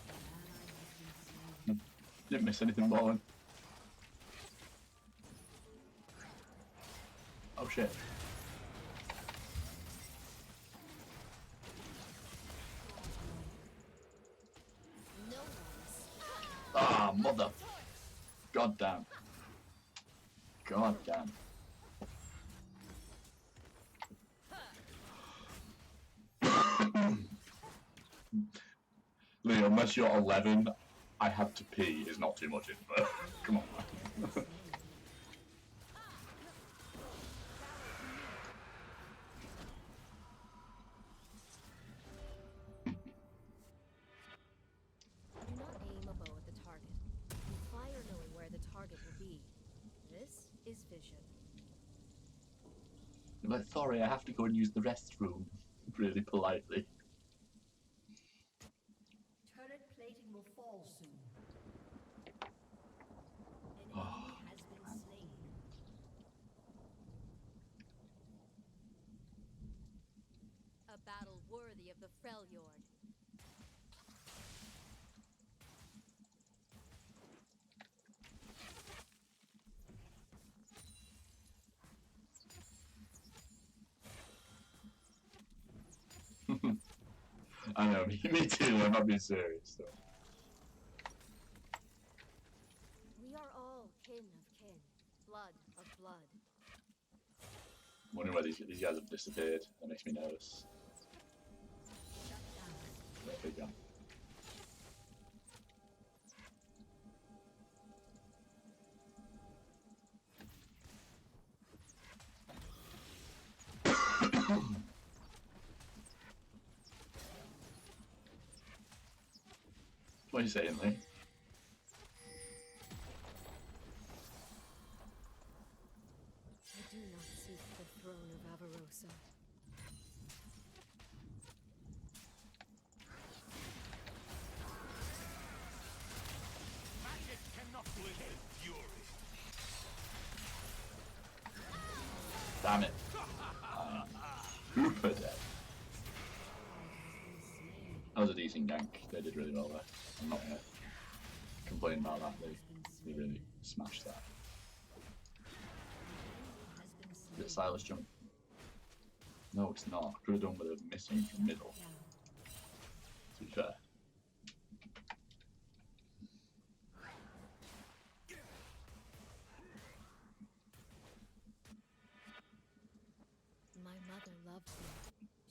B: An ally has been slain.
A: Didn't miss anything, Ballin. Oh shit.
E: No one's
A: Ah, mother. God damn. God damn. Leo, unless you're 11, I have to pee is not too much info. Come on, man.
E: Do not aim a bow at the target. You fire knowing where the target will be. This is vision.
A: I'm like, sorry, I have to go and use the restroom. Really politely.
B: Turret plating will fall soon. An
A: Oh,
B: enemy has been slain.
E: A battle worthy of the Freljord.
A: I know, me too, I'm not being serious though.
E: We are all kin of kin, blood of blood.
A: I'm wondering why these guys have disappeared. That makes me nervous.
B: Shut down.
A: There we go. What are you saying, Lee?
E: I do not seek the throne of Avarosa.
C: Magic cannot blend fury.
A: Damn it. Hooper dead. That was a decent gank. They did really well there. I'm not gonna complain about that. They really smashed that. Is it Silas jump? No, it's not. I could have done with a missing from middle. To be fair.
E: My mother loved me.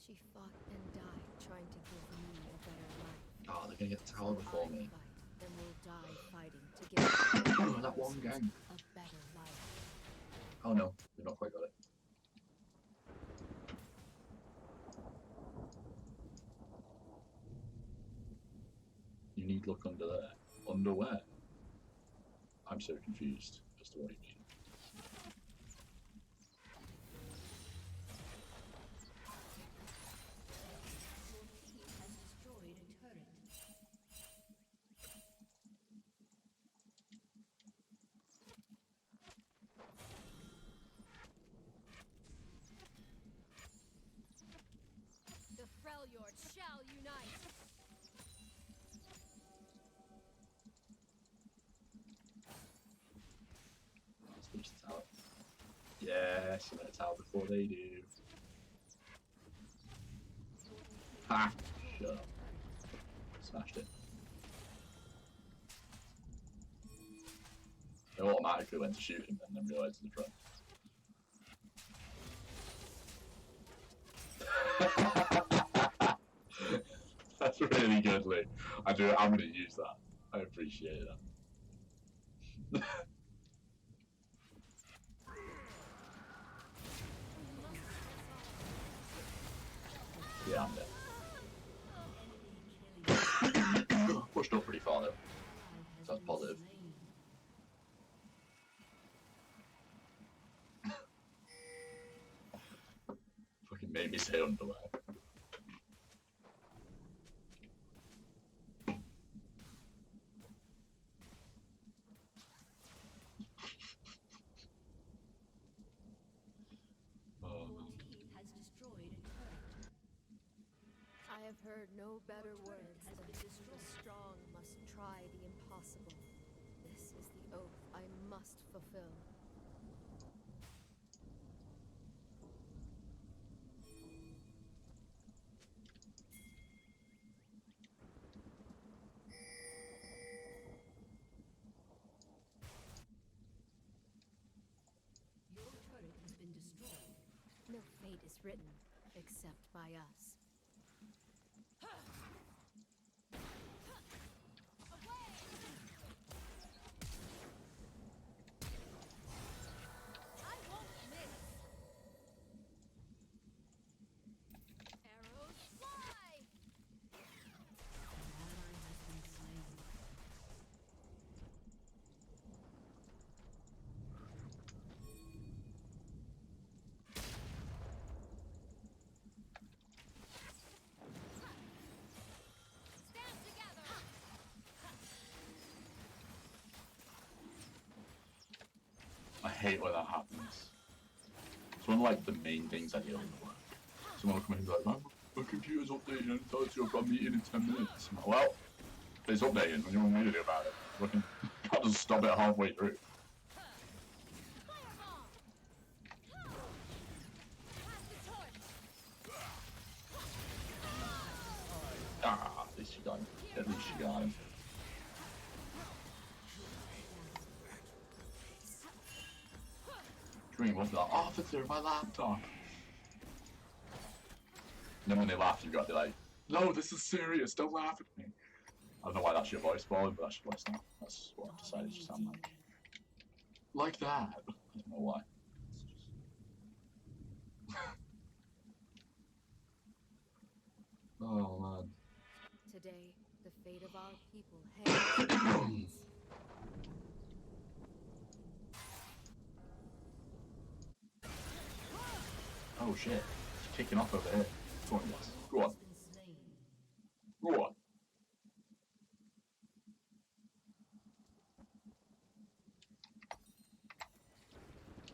E: She fought and died trying to give me a better life.
A: Oh, they're gonna get the tower before
E: I
A: me.
E: fight, then we'll die fighting to give
A: That one gang.
E: a better life.
A: Oh no, they've not quite got it. You need luck under there. Under where? I'm so confused as to what you mean.
B: He has destroyed a turret.
E: The Freljord shall unite!
A: Let's finish the tower. Yes, I'm at the tower before they do. Ha! Shut up. Smashed it. I automatically went to shoot him and then realised the front. That's really good, Lee. I'm going to use that. I appreciate that. Yeah, I'm dead. Pushed up pretty far though. So that's positive. Fucking made me say underwear.
B: Your team has destroyed a turret.
E: I have heard no better words than the strong must try the impossible. This is the oath I must fulfill.
B: Your turret has been destroyed.
E: No fate is written except by us. I won't miss. Arrows fly.
B: An ally has been slain.
A: I hate when that happens. It's one of like the main things I deal with at work. Someone will come in and be like, my computer's updating and it tells you I've got a meeting in 10 minutes. I'm like, well, it's updating, what do you want me to do about it? Fucking can't just stop it halfway through. Ah, at least you got him. At least you got him. Dream, what's that? Officer, my laptop! And then when they laugh, you've got to be like, no, this is serious, don't laugh at me. I don't know why that's your voice, Paul, but that's your voice now. That's what I've decided to sound like. Like that! I don't know why. It's just... oh, man.
E: Today, the fate of our people hangs in the balance.
A: Oh shit, it's kicking off over here. Go on, yes. Go on.
B: Been slain.
A: Go on.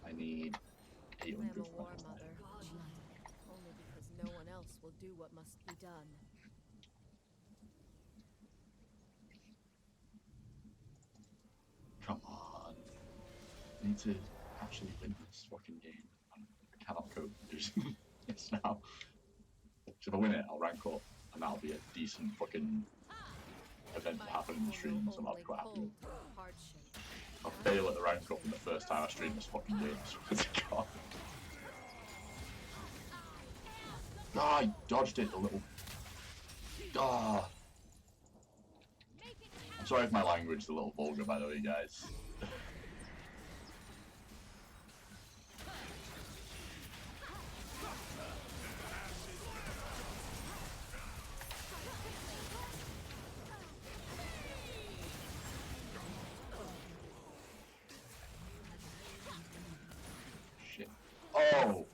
A: I need
E: I am
A: 800
E: a war
A: points.
E: mother, only because no one else will do what must be done.
A: Come on. I need to actually win this fucking game. I cannot cope with losing this now. So if I win it, I'll rank up, and that'll be a decent fucking event to happen in the stream, so I'll be quite happy with.
E: Hardship.
A: I'll fail at the rank up in the first time I stream this fucking game, I swear to God. Ah, I dodged it, the little... Ah. I'm sorry if my language is a little vulgar, by the way, guys. Shit. Oh!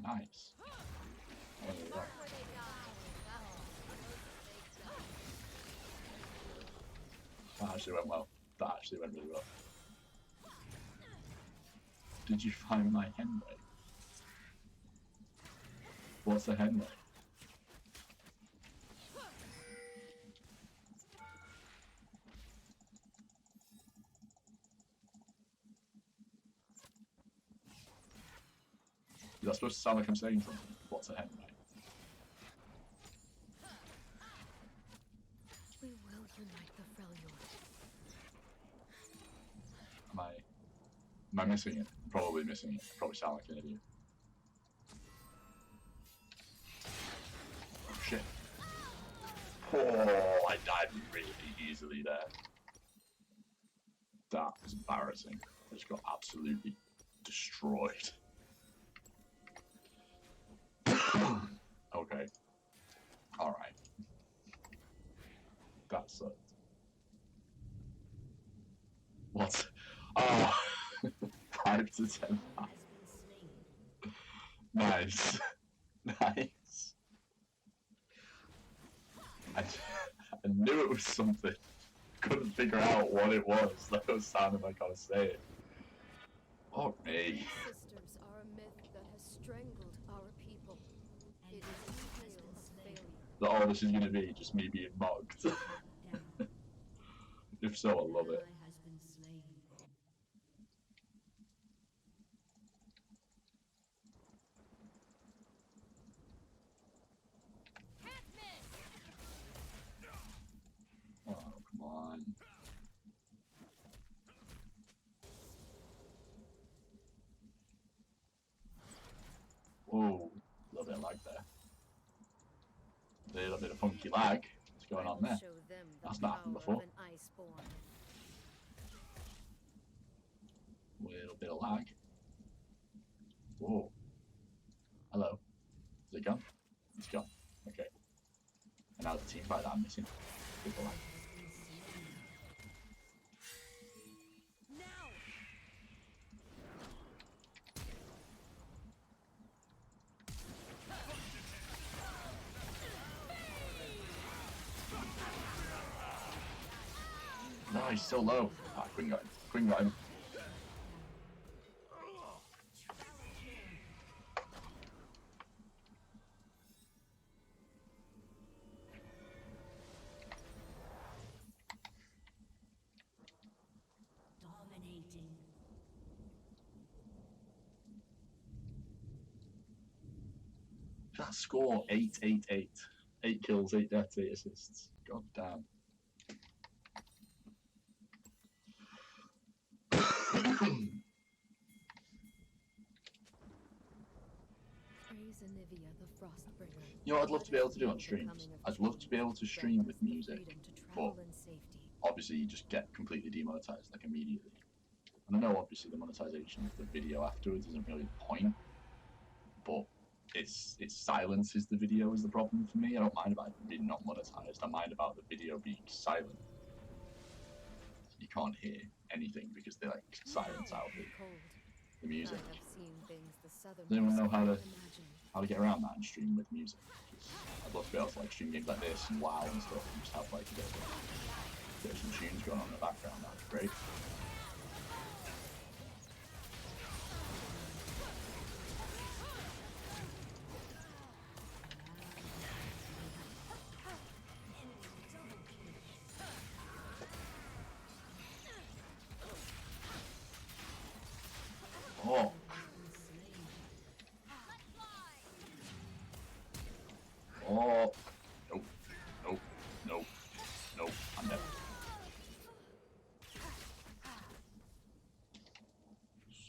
A: Nice. Oh, there we go. That actually went well. That actually went really well. Did you find my Henway? What's a Henway? Is that supposed to sound like I'm saying something? What's a Henway?
E: We will unite the Freljord.
A: Am I missing it? I'm probably missing it. I probably sound like an idiot. Oh shit. Oh, I died really easily there. That was embarrassing. I just got absolutely destroyed. Okay. Alright. That sucked. What? Oh! 5 to 10.
B: Has been slain.
A: Nice. Nice. I knew it was something. Couldn't figure out what it was. That was sounding like I was saying. Oh, me.
E: Sisters are a myth that has strangled our people.
B: An
E: It
B: ally
E: is a
B: has
E: tale
B: been
E: of
B: slain.
E: failure.
A: Oh, this is gonna be just me being mocked.
B: Down.
A: If so, I love
B: An
A: it.
B: ally has been slain.
A: Oh, come on. Whoa, a little bit of lag there. A little bit of funky lag. What's going on there?
E: Show them the
A: That's not happened
E: power
A: before.
E: of an iceborn.
A: A little bit of lag. Whoa. Hello. Is it gone? It's gone. Okay. And now the team fight that I'm missing. Bit of lag.
E: Now!
A: No, he's so low. Ah, Queen got him. Queen got him. that score, 8-8-8. 8 kills, 8 deaths, 8 assists. God damn.
E: Praise Anivia, the Frostbringer.
A: You know what I'd love to be able to do on streams? I'd love to be able to stream with music, but obviously you just get completely demonetized like immediately. And I know obviously the monetization of the video afterwards isn't really the point, but it's silence is the video is the problem for me. I don't mind about it being not monetized. I mind about the video being silent. You can't hear anything because they like silence out the music. Does anyone know how to get around that and stream with music? I'd love to be able to like stream games like this and WoW and stuff and just have like a bit of some tunes going on in the background. That'd be great. Oh. Oh. Nope. Nope. Nope. Nope. I'm dead.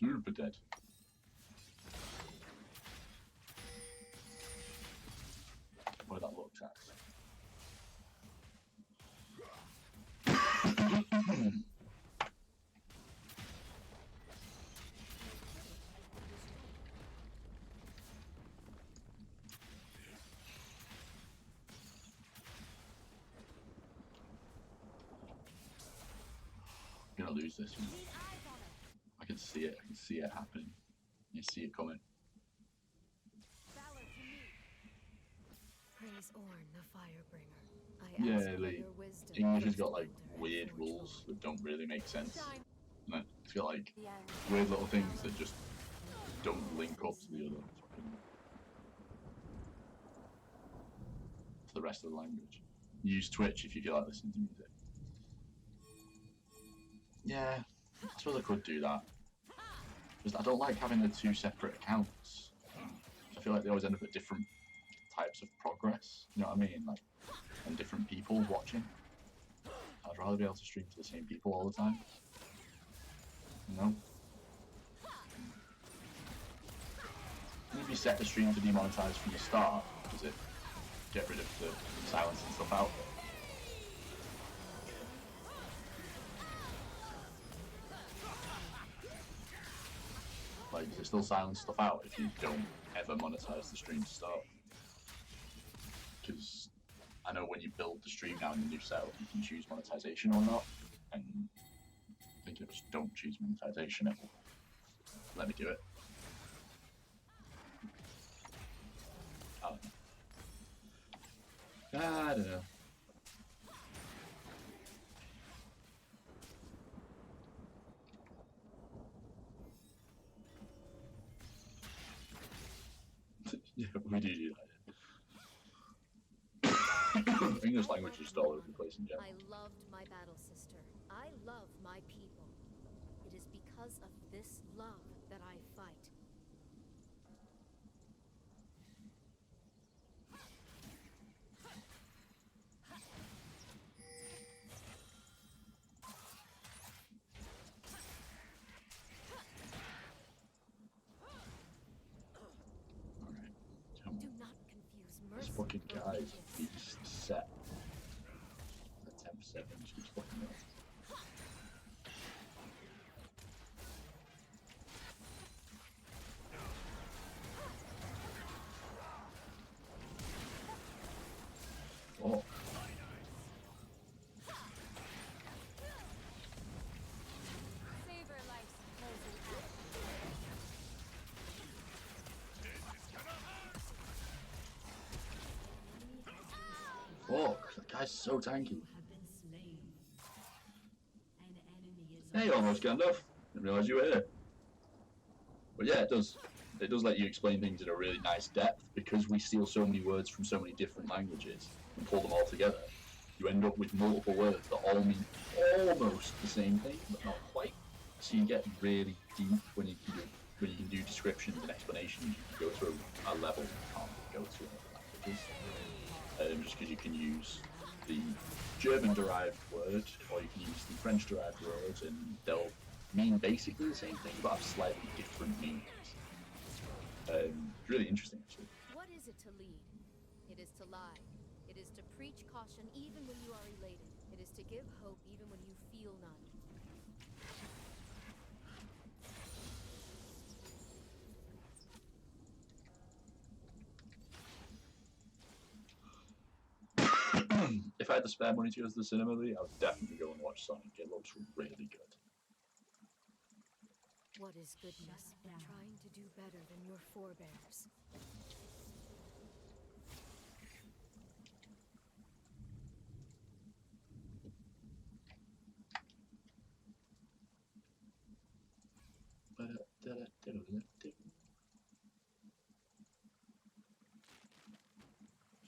A: Super dead. Where that looks at. I'm gonna lose this one. I can see it. I can see it happening. You see it coming.
E: Praise Orn, the Firebringer.
A: Yeah, Lee. English has got like weird rules that don't really make sense. And it's got like weird little things that just don't link up to the other fucking to the rest of the language. Use Twitch if you feel like listening to music. Yeah, I suppose I could do that. Because I don't like having the two separate accounts. I feel like they always end up at different types of progress. You know what I mean? Like, and different people watching. I'd rather be able to stream to the same people all the time. You know? If you set the stream to demonetize from the start, does it get rid of the silence and stuff out? Like, does it still silence stuff out if you don't ever monetize the stream to start? Because I know when you build the stream now in the new setup, you can choose monetization or not, and I think it was don't choose monetization, it will let me do it. I don't know. Yeah, we do that. English language is just all over the place in general.
E: I loved my battle sister. I love my people. It is because of this love that I fight.
A: Alright, come
E: Do
A: on.
E: not confuse
A: This
E: mercy
A: fucking
E: for
A: guy's
E: weakness.
A: beast set. The 10% just keeps fucking up. Oh.
E: Savor life's closing act.
A: Fuck, that guy's so tanky.
B: Have been slain. An enemy is
A: Hey, almost Gandalf. Didn't realise you were here. But yeah, it does. It does let you explain things in a really nice depth because we steal so many words from so many different languages and pull them all together. You end up with multiple words that all mean almost the same thing, but not quite. So you get really deep when you when you can do descriptions and explanations, you can go to a level you can't go to in other languages. Just because you can use the German-derived word, or you can use the French-derived word, and they'll mean basically the same thing, but have slightly different meanings. It's really interesting, actually.
E: What is it to lead? It is to lie. It is to preach caution even when you are elated. It is to give hope even when you feel none.
A: If I had the spare money to go to the cinema, I would definitely go and watch Sonic. It looks really good.
E: What is goodness but trying to do better than your forebears?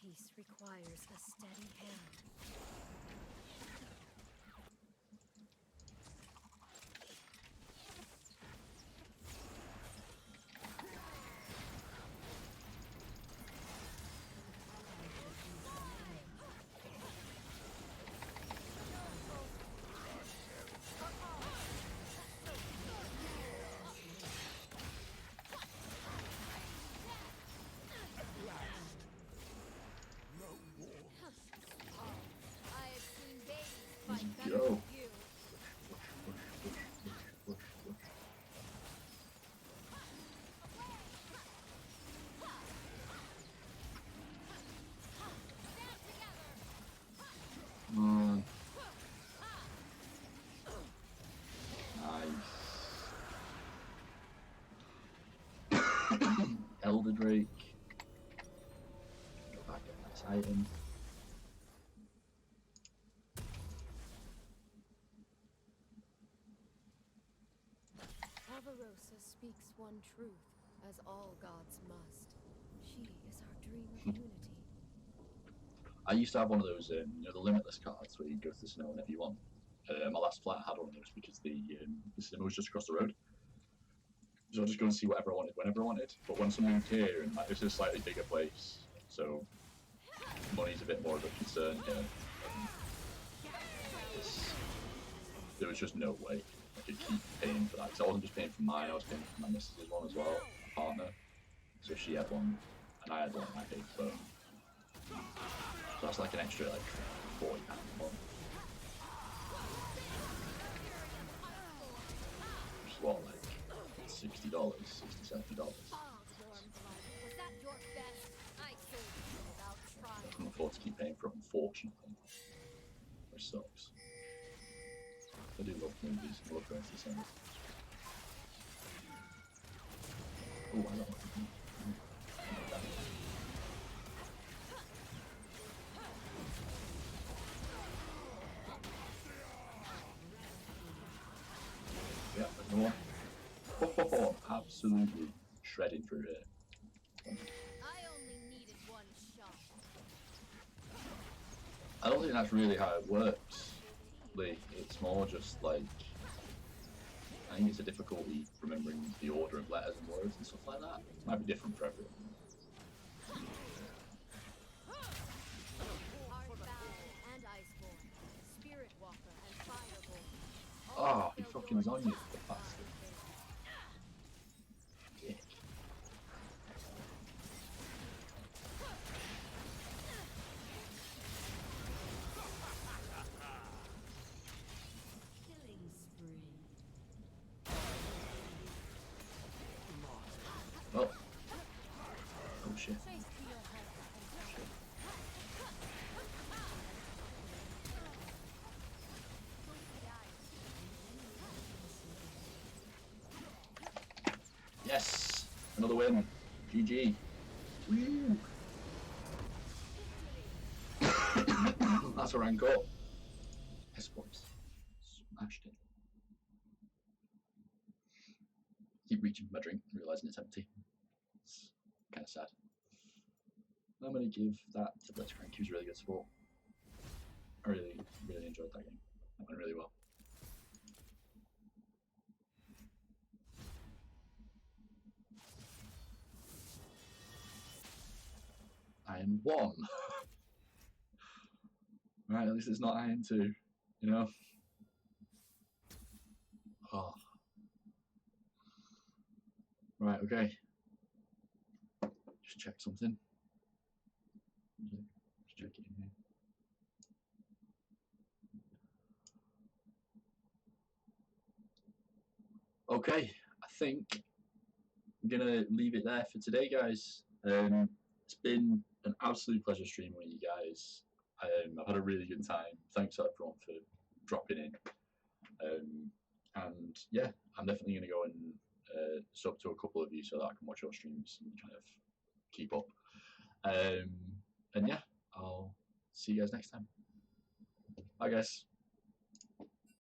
E: Peace requires a steady hand. I have seen babies fight better
A: Go.
E: than you.
A: Nice. Elder Drake. Go back get nice item.
E: Avarosa speaks one truth, as all gods must. She is our dream of unity.
A: I used to have one of those, the limitless cards where you go to the cinema whenever you want. My last flat I had one of those because the cinema was just across the road. So I'd just go and see whatever I wanted, whenever I wanted. But once I moved here, and this is a slightly bigger place, so money's a bit more of a concern here. There was just no way I could keep paying for that. Because I wasn't just paying for mine, I was paying for my missus' one as well, my partner. So she had one, and I had one, and I paid for both. So that's like an extra like £40 a month. Which is what, like $60, $60, $70.
E: Was that your best? I sold you without trying.
A: I can afford to keep paying for it, unfortunately. Which sucks. I do love movies, I love going to the cinema. Oh, I don't like it. Yeah, there's more. Oh, absolutely shredding through here.
E: I only needed one shot.
A: I don't think that's really how it works, Lee. It's more just like, I think it's a difficulty remembering the order of letters and words and stuff like that. It might be different for everyone.
E: Earthbound and Iceborne, Spirit Walker and Fireborn.
A: Oh, he fucking is on you, the bastard. Dick.
B: Killing spree.
A: Well. Oh shit. Yes! Another win. GG. Woo! That's a rank up. Yes, boys. Smashed it. Keep reaching for my drink and realising it's empty. It's kind of sad. I'm going to give that to Blitzcrank. He was really good support. I really enjoyed that game. That went really well. Iron 1. Right, at least it's not Iron 2, you know? Oh. Right, okay. Just check something. Just check it in here. Okay, I think I'm gonna leave it there for today, guys. It's been an absolute pleasure streaming with you guys. I've had a really good time. Thanks everyone for dropping in. And yeah, I'm definitely gonna go and sub to a couple of you so that I can watch your streams and kind of keep up. And yeah, I'll see you guys next time. Bye, guys.